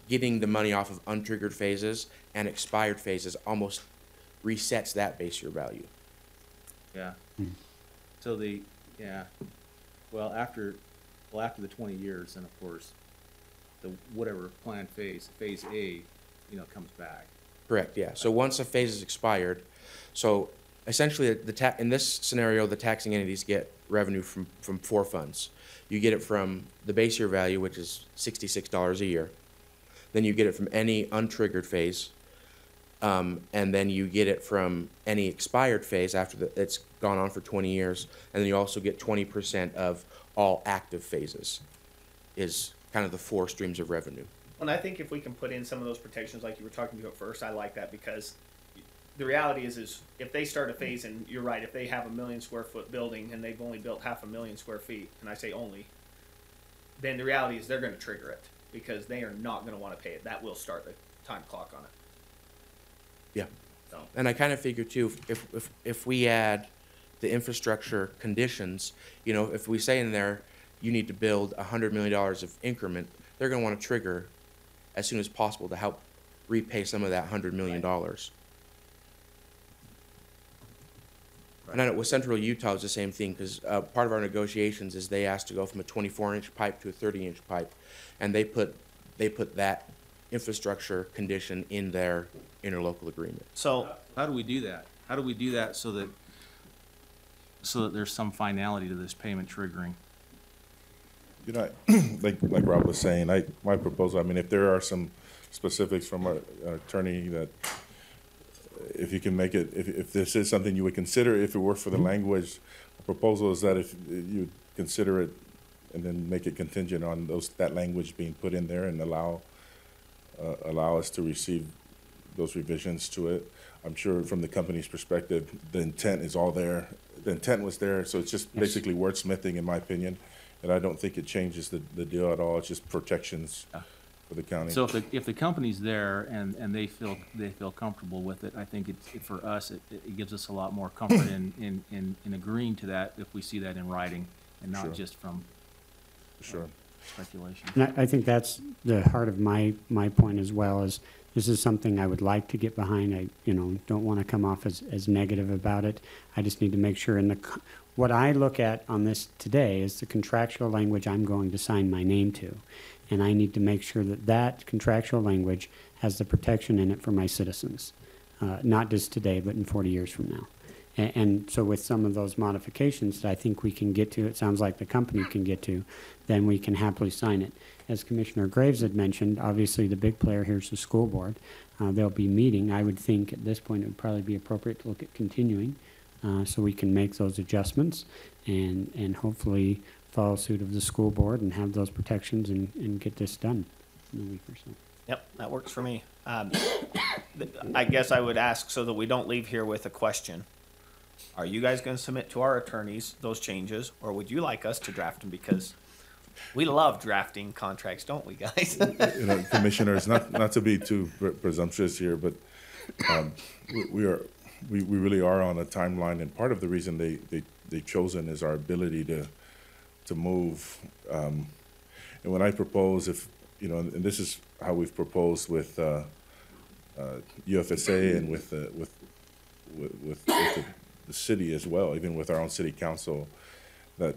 getting the money off of untriggered phases and expired phases almost resets that base year value. Yeah. So after the 20 years, then of course, the whatever planned phase A, comes back. Correct, yeah. So once a phase is expired, so essentially in this scenario, the taxing entities get revenue from four funds. You get it from the base year value, which is $66 a year. Then you get it from any untriggered phase. And then you get it from any expired phase after it's gone on for 20 years. And then you also get 20% of all active phases is kind of the four streams of revenue. And I think if we can put in some of those protections like you were talking about first, I like that, because the reality is if they start a phase, and you're right, if they have a 1 million square foot building and they've only built 500,000 square feet, and I say only, then the reality is they're going to trigger it because they are not going to want to pay it. That will start the time clock on it. Yeah. So. And I kind of figure too, if we add the infrastructure conditions, if we say in there, you need to build $100 million of increment, they're going to want to trigger as soon as possible to help repay some of that $100 million. Right. And I know with Central Utah, it's the same thing, because part of our negotiations is they asked to go from a 24-inch pipe to a 30-inch pipe, and they put that infrastructure condition in their interlocal agreement. So how do we do that? How do we do that so that there's some finality to this payment triggering? Like Rob was saying, my proposal, if there are some specifics from our attorney that if you can make it, if this is something you would consider, if it were for the language, the proposal is that if you consider it and then make it contingent on that language being put in there and allow us to receive those revisions to it. I'm sure from the company's perspective, the intent is all there. The intent was there, so it's just basically wordsmithing, in my opinion. And I don't think it changes the deal at all. It's just protections for the county. So if the company's there and they feel comfortable with it, I think for us it gives us a lot more comfort in agreeing to that if we see that in writing and not just from speculation. And I think that's the heart of my point as well, is this is something I would like to get behind. I don't want to come off as negative about it. I just need to make sure what I look at on this today is the contractual language I'm going to sign my name to. And I need to make sure that that contractual language has the protection in it for my citizens, not just today, but in 40 years from now. And so with some of those modifications that I think we can get to, it sounds like the company can get to, then we can happily sign it. As Commissioner Graves had mentioned, obviously the big player here is the school board. They'll be meeting. I would think at this point it would probably be appropriate to look at continuing so we can make those adjustments and hopefully follow suit of the school board and have those protections and get this done in a week or so. Yep, that works for me. I guess I would ask so that we don't leave here with a question. Are you guys going to submit to our attorneys those changes, or would you like us to draft them? Because we love drafting contracts, don't we, guys? You know, commissioners, not to be too presumptuous here, but we really are on a timeline, and part of the reason they've chosen is our ability to move. And when I propose, if you know, and this is how we've proposed with UFSA and with the city as well, even with our own city council, that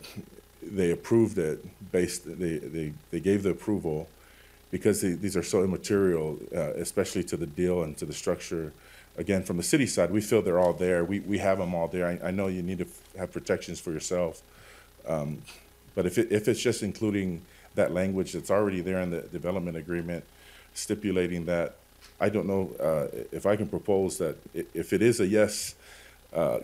they approved it they gave the approval because these are so immaterial, especially to the deal and to the structure. Again, from the city side, we feel they're all there. We have them all there. I know you need to have protections for yourself, but if it's just including that language that's already there in the development agreement, stipulating that, I don't know if I can propose that if it is a yes,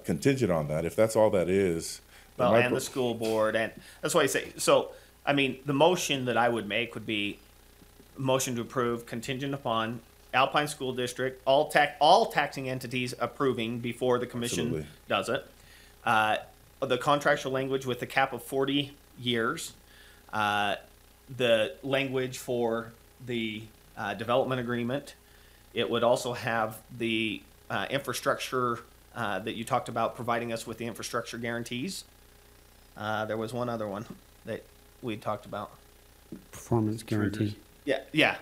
contingent on that, if that's all that is. Well, and the school board, and that's why I say, so, I mean, the motion that I would make would be motion to approve contingent upon Alpine School District, all taxing entities approving before the commission Absolutely. does it. The contractual language with the cap of 40 years, the language for the development agreement. It would also have the infrastructure that you talked about, providing us with the infrastructure guarantees. There was one other one that we talked about. Performance guarantee. Yeah,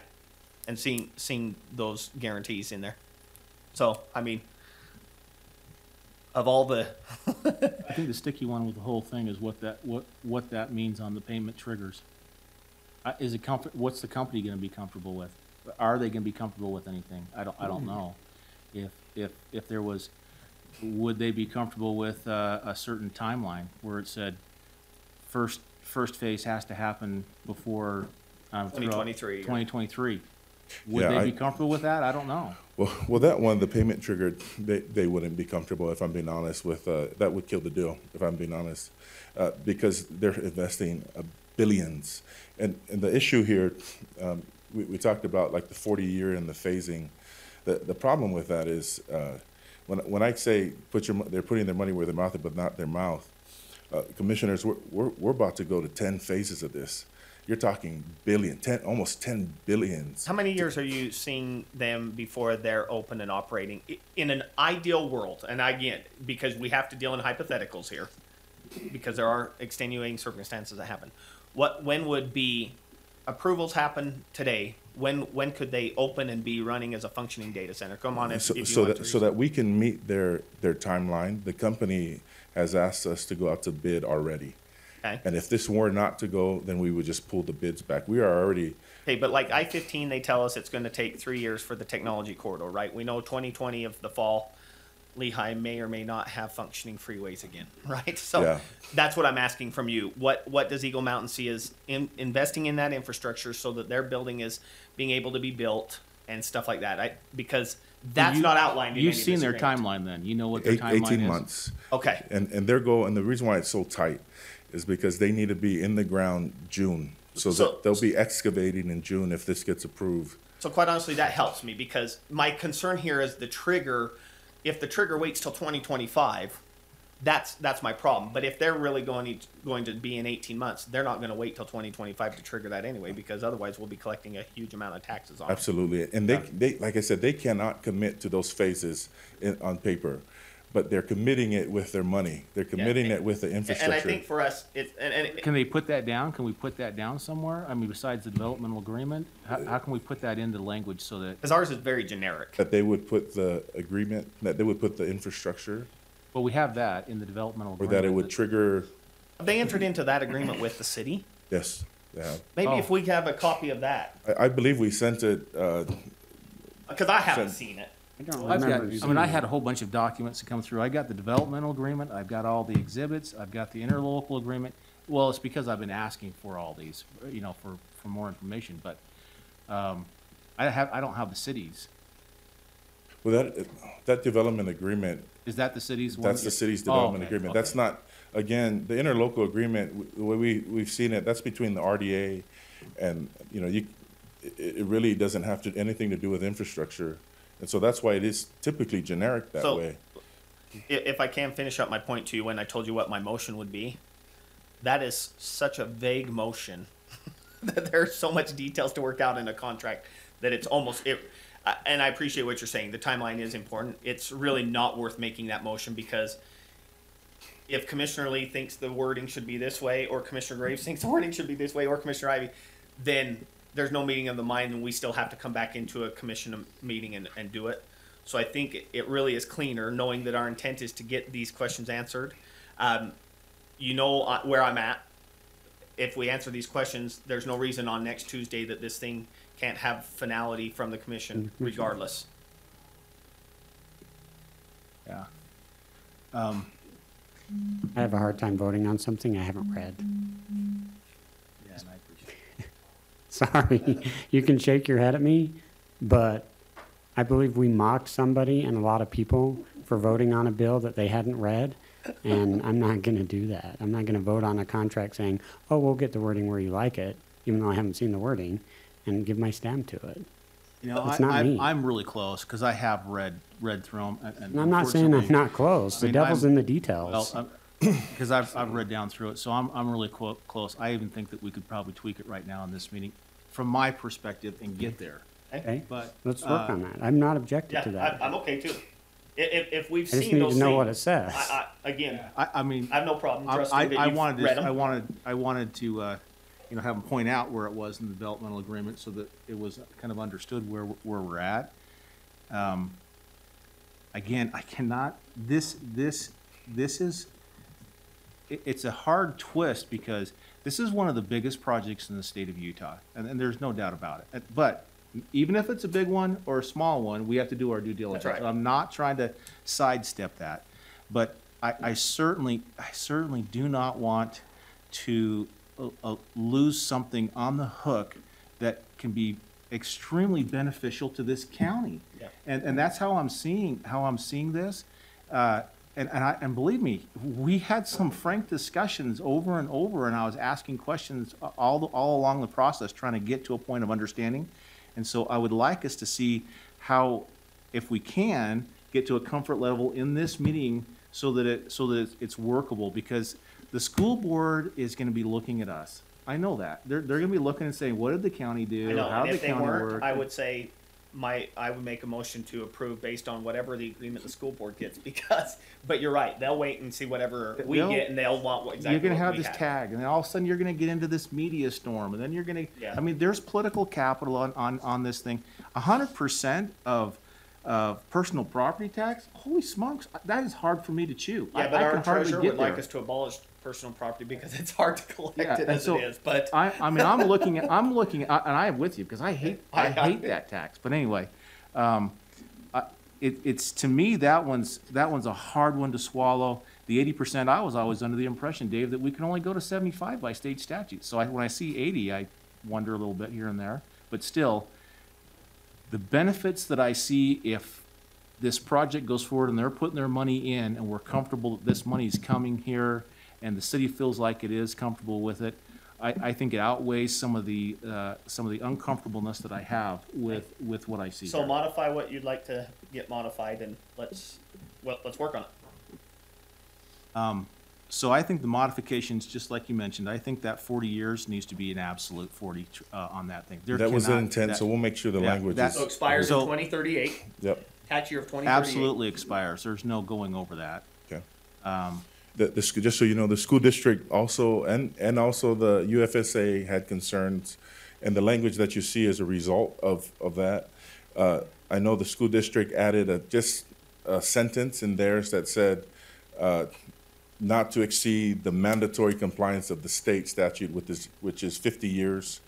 and seeing those guarantees in there. So, I mean, of all the, I think the sticky one with the whole thing is what that means on the payment triggers. What's the company gonna be comfortable with? Are they gonna be comfortable with anything? I don't know. If there was, would they be comfortable with a certain timeline where it said first phase has to happen before 2023. 2023. Would Yeah, they be comfortable with that? I don't know. Well, that one, the payment trigger, they wouldn't be comfortable, if I'm being honest with, that would kill the deal, if I'm being honest, because they're investing billions. And the issue here, we talked about like the 40-year and the phasing. The problem with that is, when I say they're putting their money where their mouth is, but not their mouth, commissioners, we're about to go to 10 phases of this. You're talking almost 10 billions. how many years are you seeing them before they're open and operating? In an ideal world, and again, because we have to deal in hypotheticals here, because there are extenuating circumstances that happen. When would be approvals happen today? When could they open and be running as a functioning data center? Come on, if you want to. So that we can meet their timeline, the company has asked us to go out to bid already. Okay. And if this were not to go, then we would just pull the bids back. We are already, Okay, but like I-15, they tell us it's going to take 3 years for the technology corridor, right? We know 2020 of the fall, Lehigh may or may not have functioning freeways again, right? So Yeah. that's what I'm asking from you. What does Eagle Mountain see as investing in that infrastructure so that their building is being able to be built and stuff like that? Because that's not outlined in You've any of seen this their agreement. timeline then. You know what their timeline is. 18 months. Okay. And their goal, and the reason why it's so tight is because they need to be in the ground June. So that they'll be excavating in June if this gets approved. So quite honestly, that helps me because my concern here is the trigger. If the trigger waits till 2025, that's my problem. But if they're really going to be in 18 months, they're not going to wait till 2025 to trigger that anyway, because otherwise we'll be collecting a huge amount of taxes on it. Absolutely. And they like I said, they cannot commit to those phases on paper, but they're committing it with their money. They're committing it with the infrastructure. And I think for us, Can they put that down? Can we put that down somewhere? I mean, besides the developmental agreement, how can we put that into language so that? Because ours is very generic. That they would put the agreement, that they would put the infrastructure Well, we have that in the developmental or agreement. that it would trigger, They entered into that agreement with the city. yes, they have. Maybe Oh. if we have a copy of that, I believe we sent it, because I haven't Send- seen it. I don't I've got, remember. I mean, I had a whole bunch of documents to come through. I got the developmental agreement, I've got all the exhibits, I've got the interlocal agreement. Well, it's because I've been asking for all these, you know, for more information, but, I don't have the cities. well, that development agreement, Is that the cities one? that's the city's Oh, development okay, agreement. okay. That's not, again, the interlocal agreement, the way we've seen it, that's between the RDA and, you know, it really doesn't have anything to do with infrastructure. And so that's why it is typically generic that So- way. If I can finish up my point to you when I told you what my motion would be, that is such a vague motion that there's so much details to work out in a contract that it's almost and I appreciate what you're saying. The timeline is important. It's really not worth making that motion because if Commissioner Lee thinks the wording should be this way, or Commissioner Graves thinks the wording should be this way, or Commissioner Ivy, then there's no meeting of the mind, and we still have to come back into a commission meeting and do it. So I think it really is cleaner, knowing that our intent is to get these questions answered. You know where I'm at. If we answer these questions, there's no reason on next Tuesday that this thing can't have finality from the commission regardless. Yeah. I have a hard time voting on something I haven't read. Yeah, and I appreciate it. Sorry, you can shake your head at me, but I believe we mocked somebody and a lot of people for voting on a bill that they hadn't read, and I'm not going to do that. I'm not going to vote on a contract saying, oh, we'll get the wording where you like it, even though I haven't seen the wording, and give my stamp to it. You know, It's not me. I'm really close, because I have read through them. And I'm not saying I'm not close. The devil's in the details. Well, because I've read down through it, so I'm really close. I even think that we could probably tweak it right now in this meeting, from my perspective, and get there. Okay, But let's work on that. I'm not objecting to Yeah, that. I'm okay too. If we've I just seen need those to know things, what it says. Again, I mean, I have no problem I, trusting that I you've wanted read to, them. I wanted to, you know, have them point out where it was in the developmental agreement so that it was kind of understood where we're at. Again, I cannot, this is, it's a hard twist because this is one of the biggest projects in the state of Utah, and there's no doubt about it. But even if it's a big one or a small one, we have to do our due diligence. That's right. I'm not trying to sidestep that, but I certainly do not want to lose something on the hook that can be extremely beneficial to this county. Yeah. And that's how I'm seeing this. And believe me, we had some frank discussions over and over, and I was asking questions all along the process, trying to get to a point of understanding. And so I would like us to see how, if we can, get to a comfort level in this meeting so that it's workable, because the school board is going to be looking at us. I know that. They're going to be looking and saying, what did the county do? I know, How and did if the they county weren't, work? I would say I would make a motion to approve based on whatever the agreement the school board gets, because, but you're right, they'll wait and see whatever we They'll- get, and they'll want exactly You're gonna what have we this have. tag, and then all of a sudden you're gonna get into this media storm, and then you're gonna, Yeah. I mean, there's political capital on this thing. 100% of personal property tax, holy smokes, that is hard for me to chew. Yeah, I but our can hardly treasurer get would like there. us to abolish personal property because it's hard to collect Yeah, it and as so it is, but. I mean, I'm looking at, and I am with you, because I hate that tax, but anyway, it's, to me, that one's a hard one to swallow. The 80%, I was always under the impression, Dave, that we can only go to 75 by state statute. So when I see 80, I wonder a little bit here and there. But still, the benefits that I see if this project goes forward and they're putting their money in and we're comfortable that this money's coming here and the city feels like it is comfortable with it, I think it outweighs some of the uncomfortableness that I have with what I see So here. modify what you'd like to get modified, and let's work on it. So I think the modifications, just like you mentioned, I think that 40 years needs to be an absolute 40 on that thing. There That was the cannot- intent, that- so we'll make sure the yeah, language that- is. So expires So- in 2038, Yep, tax year of 2038. Absolutely expires. There's no going over that. okay. Um, Just so you know, the school district also, and also the UFSA had concerns, and the language that you see as a result of that. I know the school district added just a sentence in theirs that said, not to exceed the mandatory compliance of the state statute, which is 50 years.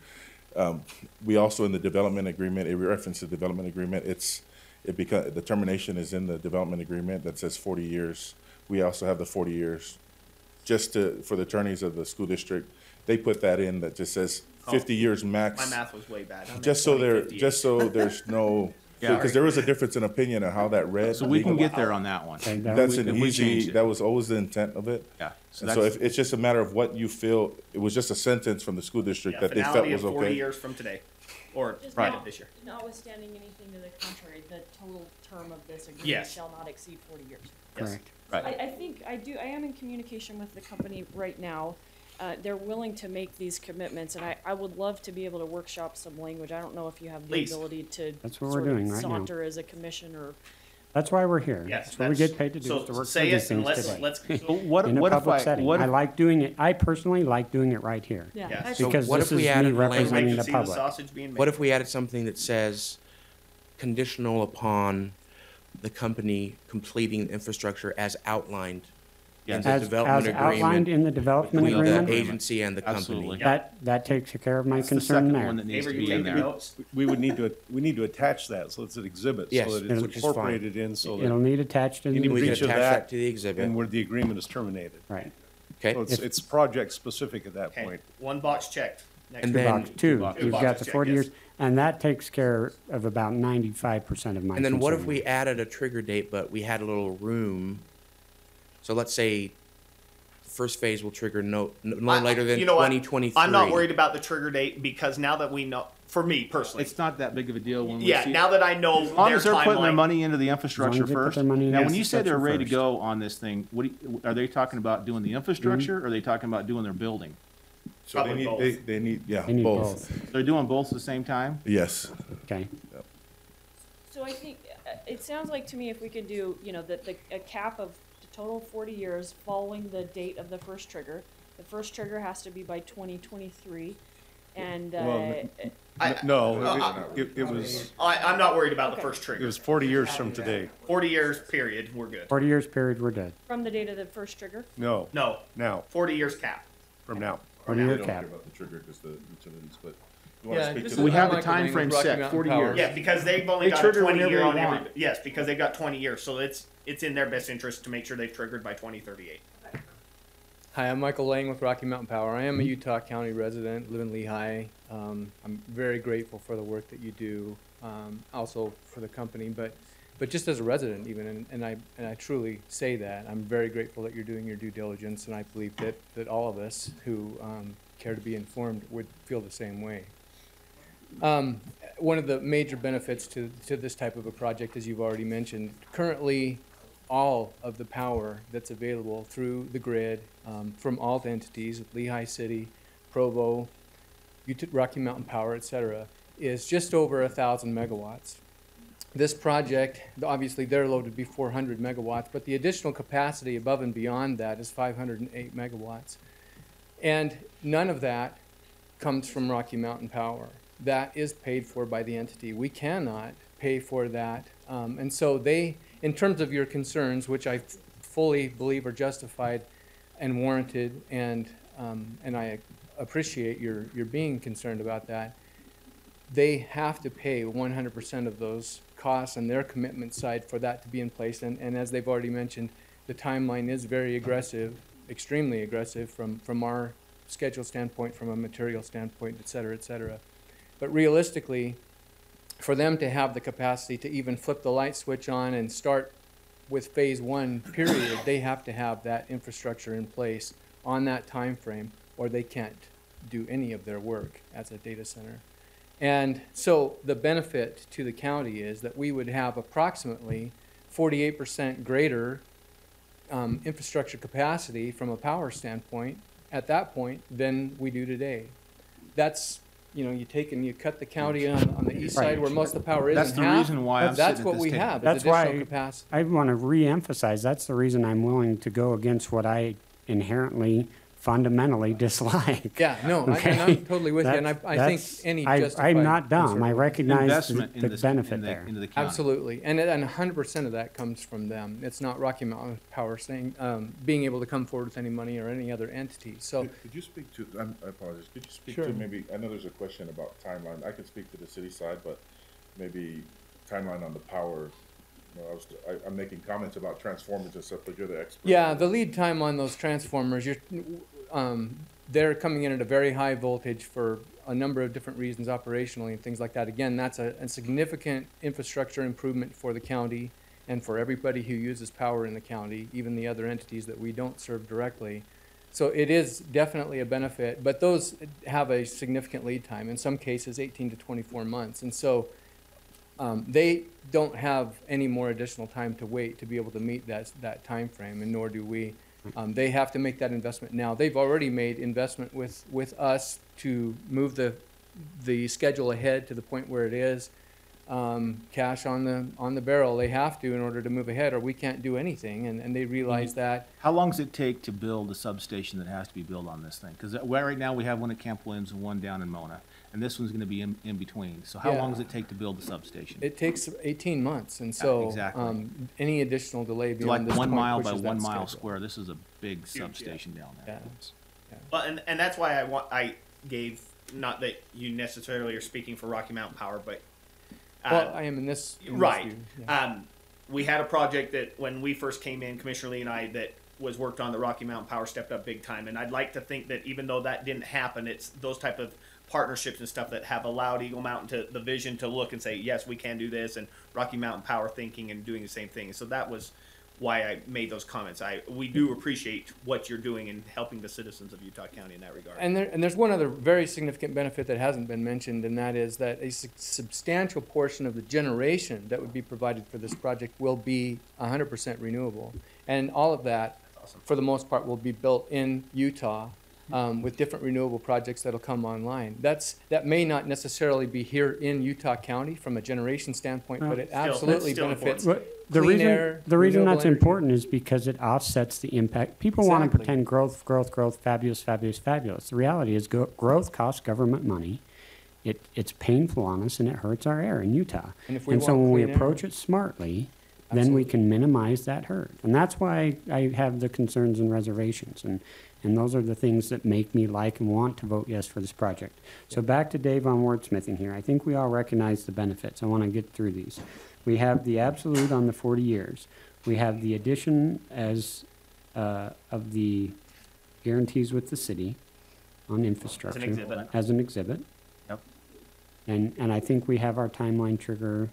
We also, in the development agreement, a reference to the development agreement, the termination is in the development agreement that says 40 years. We also have the 40 years. For the attorneys of the school district, they put that in that just says 50 years max. My math was way bad. I meant Just so 20, 50 years. there's no, Yeah. because there was a difference in opinion on how that read. So we can legally. get there on that one. Okay, that That's we- an if we change easy, it. that was always the intent of it. Yeah. And so it's just a matter of what you feel, it was just a sentence from the school district Yeah, that they felt finality was of 40 okay. years from today, or Just right not- this year. Notwithstanding anything to the contrary, the total term of this agreement Yes. shall not exceed 40 years. Yes. Correct. Right. I am in communication with the company right now. They're willing to make these commitments, and I would love to be able to workshop some language. I don't know if you have the Please. ability to That's what we're sort of doing right now. saunter as a commission or. That's why we're here. Yes, That's what we get paid to do, so is to work say through these it and things today. let's. So what In a if public I, setting. what I if, like doing it, I personally like doing it right here. Yeah. Yes. that's- So Because what this if we is me added language- representing Make the you see the public. sausage being made. What if we added something that says conditional upon the company completing the infrastructure as outlined in the As development outlined agreement in the development between the agreement, agency and the company? Absolutely. that takes care of my that's the concern second one there. that needs to Avery, you be in taking there. notes? We need to attach that, so it's an exhibit, Yes, so that it's which is fine. incorporated in, so It'll that need attached in Any the, We can breach of attach that, that to the exhibit. and where the agreement is terminated. right. Okay. So it's project specific at that Okay, point. one box checked. Next. And Two then- box, two, boxes. you've got boxes, the check, 40 yes. years, and that takes care of about 95% of my And then what if concern. we added a trigger date, but we had a little room? So let's say the first phase will trigger no later than You know what? 2023. I'm not worried about the trigger date because now that we know, for me personally, It's not that big of a deal when we yeah, see. now that I know As long their as they're putting their timeline. money into the infrastructure as they put first. their money in Now, the when you say they're infrastructure ready to first. go on this thing, are they talking about doing the infrastructure, or are they talking about doing their building? So they Probably need, both. they need, yeah, They need both. both, They're doing both at the same time? Yes. okay. So I think, it sounds like to me if we could do, a cap of the total 40 years following the date of the first trigger. The first trigger has to be by 2023, and, Well, I- No, it was, I'm not worried about the Okay. first it trigger. was 40 years from today. 40 years, period, we're good. 40 years period, we're dead. from the date of the first trigger. No, No, now, 40 years cap. from now. 40 We year don't cap. care about the trigger, just the utilities, but you wanna Yeah, speak this to is- We the- have the Michael Lang time with frame Rocky set, Mountain 40 Power. years. Yeah, because they've only They got a trigger 20 whenever year they on want. every. Yes, because they've got 20 years, so it's in their best interest to make sure they've triggered by 2038. Hi, I'm Michael Lang with Rocky Mountain Power. I am a Utah County resident, live in Lehigh. I'm very grateful for the work that you do, also for the company, but just as a resident even, and I truly say that. I'm very grateful that you're doing your due diligence, and I believe that all of us who care to be informed would feel the same way. One of the major benefits to this type of a project, as you've already mentioned, currently all of the power that's available through the grid from all the entities, Lehigh City, Provo, Rocky Mountain Power, et cetera, is just over 1,000 megawatts. This project, obviously their load would be 400 megawatts, but the additional capacity above and beyond that is 508 megawatts. And none of that comes from Rocky Mountain Power. That is paid for by the entity. We cannot pay for that. And so they, in terms of your concerns, which I fully believe are justified and warranted, and I appreciate your being concerned about that, they have to pay 100% of those costs on their commitment side for that to be in place. And as they've already mentioned, the timeline is very aggressive, extremely aggressive from our schedule standpoint, from a material standpoint, et cetera, et cetera. But realistically, for them to have the capacity to even flip the light switch on and start with phase one, period, they have to have that infrastructure in place on that time frame, or they can't do any of their work as a data center. And so the benefit to the county is that we would have approximately 48% greater infrastructure capacity from a power standpoint at that point than we do today. That's, you take and you cut the county on the east side where most of the power is That's in the half. reason why I'm That's sitting at what this we table. have, is That's additional why capacity. I want to reemphasize, that's the reason I'm willing to go against what I inherently fundamentally dislike. Yeah, no, and Okay? I'm totally with you, and I think That's- any I'm justified not dumb. I concern- recognize Investment the in this, benefit in the, there. into the county. Absolutely, and 100% of that comes from them. It's not Rocky Mountain Power saying, being able to come forward with any money or any other entity. So, Could you speak to, I apologize, could you speak Sure. to maybe, I know there's a question about timeline. I could speak to the city side, but maybe timeline on the power. You know, I'm making comments about transformers and stuff, but you're the expert. yeah, the lead time on those transformers, they're coming in at a very high voltage for a number of different reasons operationally and things like that. Again, that's a significant infrastructure improvement for the county and for everybody who uses power in the county, even the other entities that we don't serve directly. So it is definitely a benefit, but those have a significant lead time, in some cases 18 to 24 months. And so they don't have any more additional time to wait to be able to meet that time frame, and nor do we. They have to make that investment now. They've already made investment with us to move the schedule ahead to the point where it is. Cash on the barrel. They have to in order to move ahead, or we can't do anything. And they realize that. How long does it take to build a substation that has to be built on this thing? Because right now we have one at Camp Williams and one down in Mona, and this one's going to be in between. So how Yeah. long does it take to build the substation? It takes 18 months, and so exactly. Any additional delay It's beyond like this 1 point mile by pushes 1 that mile schedule. square. This is a big substation down there. Yeah. Well, and that's why I gave, not that you necessarily are speaking for Rocky Mountain Power, but Well, I am in this. right. view, yeah. We had a project that when we first came in, Commissioner Lee and I, that was worked on. The Rocky Mountain Power stepped up big time, and I'd like to think that even though that didn't happen, it's those type of partnerships and stuff that have allowed Eagle Mountain to the vision to look and say, yes, we can do this, and Rocky Mountain Power thinking and doing the same thing. So that was why I made those comments. We do appreciate what you're doing in helping the citizens of Utah County in that regard. And there's one other very significant benefit that hasn't been mentioned, and that is that a substantial portion of the generation that would be provided for this project will be 100% renewable. And all of that, for the most part, will be built in Utah with different renewable projects that'll come online. That may not necessarily be here in Utah County from a generation standpoint, but it absolutely benefits The clean reason air, the reason renewable that's energy. important is because it offsets the impact. People want to Exactly. pretend growth, fabulous, fabulous, fabulous. The reality is growth costs government money. It's painful on us and it hurts our air in Utah. And if we so want when we clean air- approach it smartly, then we can minimize that hurt. And that's why I have the concerns and reservations. And those are the things that make me like and want to vote yes for this project. So back to Dave on wordsmithing here. I think we all recognize the benefits. I want to get through these. We have the absolute on the 40 years. We have the addition as of the guarantees with the city on infrastructure. exhibit. As an exhibit. Yep. And I think we have our timeline trigger.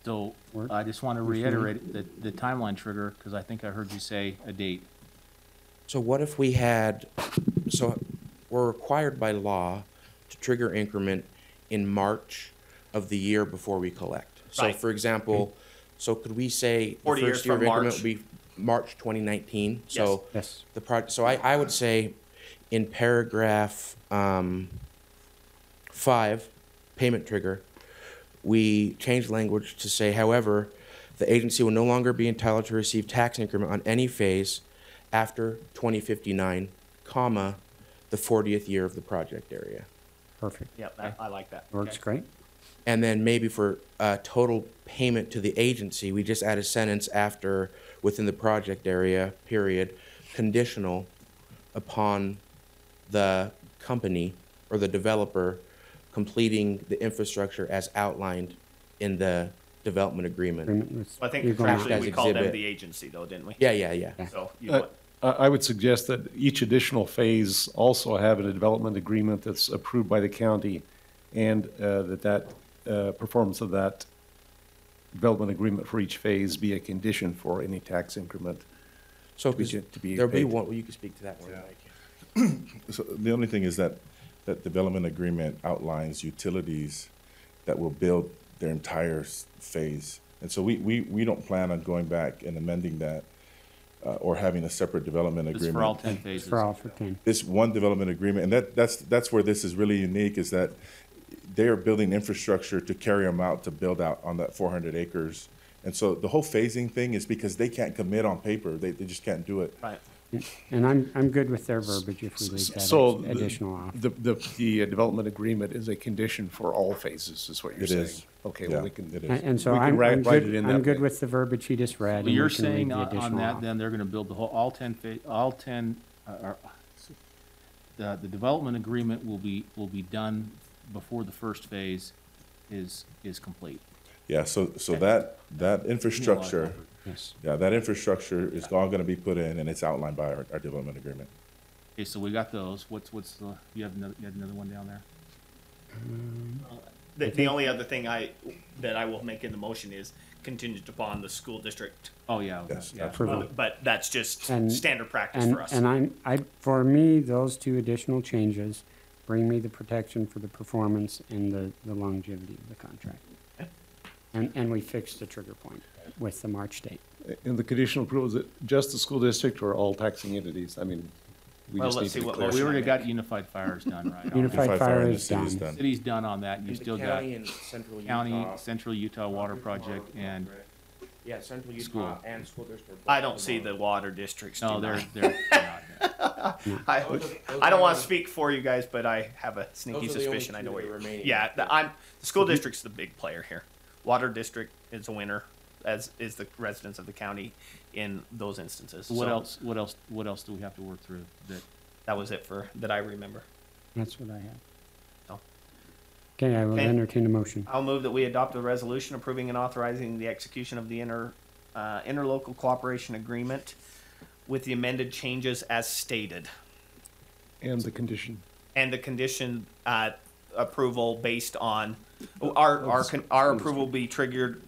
So Work. I just want to Which one? reiterate the timeline trigger, because I think I heard you say a date. So what if we had, so we're required by law to trigger increment in March of the year before we collect. So Right. for example, so could we say the 40 years first year of from increment March. would be March 2019? So Yes. the project, so I would say in paragraph 5, payment trigger, we change language to say, however, the agency will no longer be entitled to receive tax increment on any phase after 2059, comma, the 40th year of the project area. Perfect. Yep, I like that. Works Okay. great. And then maybe for total payment to the agency, we just add a sentence after, within the project area, period, conditional upon the company or the developer completing the infrastructure as outlined in the development agreement. Well, I think Eagle contractually Mountain. we called them Exhibit. the agency, though, didn't we? Yeah. So you I would suggest that each additional phase also have a development agreement that's approved by the county, and that performance of that development agreement for each phase be a condition for any tax increment. So to be there'll be paid. one, well, you can speak to that one, Mike. So the only thing is that development agreement outlines utilities that will build their entire phase. And so we don't plan on going back and amending that or having a separate development It's agreement. for all 10 phases. For all for 10. This one development agreement, and that's where this is really unique, is that they are building infrastructure to carry them out, to build out on that 400 acres. And so the whole phasing thing is because they can't commit on paper. They just can't do it. Right. And I'm good with their verbiage if we leave that So additional off. the development agreement is a condition for all phases, is what you're It saying? is. Okay, Yeah, well, we can. it is. And so we can I'm write it good, in I'm that good way. with the verbiage he just read. Well, and you're we can leave saying the on additional that, off. then they're gonna build the whole, all 10, the development agreement will be done before the first phase is complete. Yeah, so that infrastructure, Yes. yeah, that infrastructure is all gonna be put in, and it's outlined by our development agreement. Okay, so we got those. What's the, you had another one down there? The only other thing that I will make in the motion is contingent upon the school district. Oh, yeah. Yes, yeah. Approval. But that's just And- standard practice And, for us. and for me, those two additional changes bring me the protection for the performance and the longevity of the contract. And we fixed the trigger point with the March date. And the conditional approval, is it just the school district or all taxing entities? I mean, we Well, just let's need see to be what clear. We already got Unified Fires done, right? Unified Fire and the is city is done. City's done on that. You And still the got county and central county, Utah. Central Utah Water Project, and, Yeah, central School. Utah and school district. I don't see the water districts. no, do they're not. not. I Those are don't the want to only- speak for you guys, but I have a sneaky Those are the only suspicion I two know that where are you're. remaining. Yeah, the school district's the big player here. Water district is a winner, as is the residents of the county in those instances. What So else do we have to work through that? That was it that I remember. That's what I have. Oh. Okay, I will Okay. entertain a motion. I'll move that we adopt a resolution approving and authorizing the execution of the interlocal cooperation agreement with the amended changes as stated. And the condition. And the condition, approval based on, our approval will be triggered,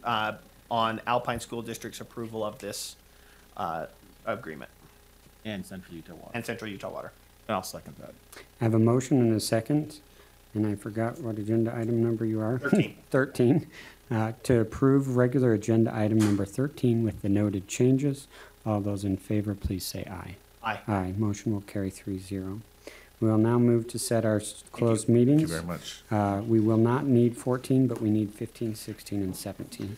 on Alpine School District's approval of this, agreement And Central Utah Water. and Central Utah Water. And I'll second that. I have a motion and a second, and I forgot what agenda item number you are. 13. 13, to approve regular agenda item number 13 with the noted changes. All those in favor, please say aye. Aye. Aye, motion will carry 3-0. We will now move to set our closed meetings. Thank you very much. We will not need 14, but we need 15, 16, and 17.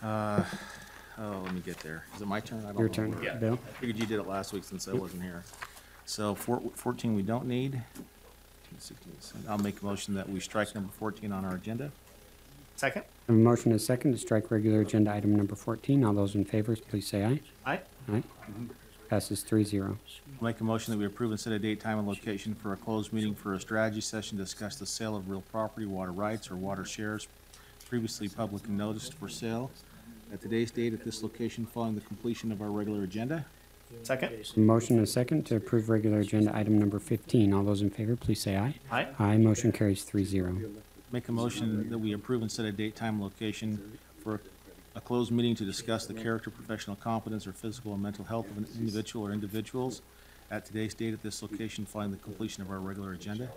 Let me get there. Is it my turn? I don't Your know. turn, Yeah. Bill. I figured you did it last week since I wasn't here. So 14 we don't need. 16, I'll make a motion that we strike number 14 on our agenda. Second? I have a motion and a second to strike regular agenda item number 14. All those in favor, please say aye. Aye. Aye. Passes 3-0. Make a motion that we approve and set a date, time, and location for a closed meeting for a strategy session to discuss the sale of real property, water rights, or water shares previously publicly noticed for sale at today's date at this location following the completion of our regular agenda. Second? A motion and a second to approve regular agenda item number 15. All those in favor, please say aye. Aye. Aye, motion carries 3-0. Make a motion that we approve and set a date, time, and location for a closed meeting to discuss the character, professional competence, or physical and mental health of an individual or individuals at today's date at this location following the completion of our regular agenda.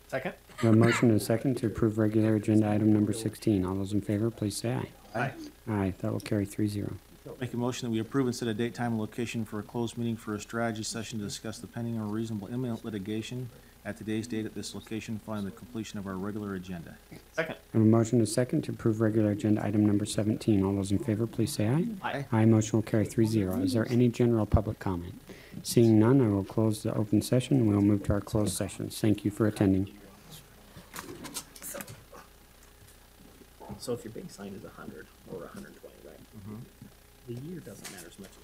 Second? A motion and a second to approve regular agenda item number 16. All those in favor, please say aye. Aye. Aye, that will carry 3-0. Make a motion that we approve and set a date, time, and location for a closed meeting for a strategy session to discuss the pending or reasonable imminent litigation at today's date at this location following the completion of our regular agenda. Second? I have a motion and a second to approve regular agenda item number 17. All those in favor, please say aye. Aye. Aye, motion will carry 3-0. Is there any general public comment? Seeing none, I will close the open session, and we'll move to our closed sessions. Thank you for attending. So if your baseline is 100 or 120, right? The year doesn't matter as much as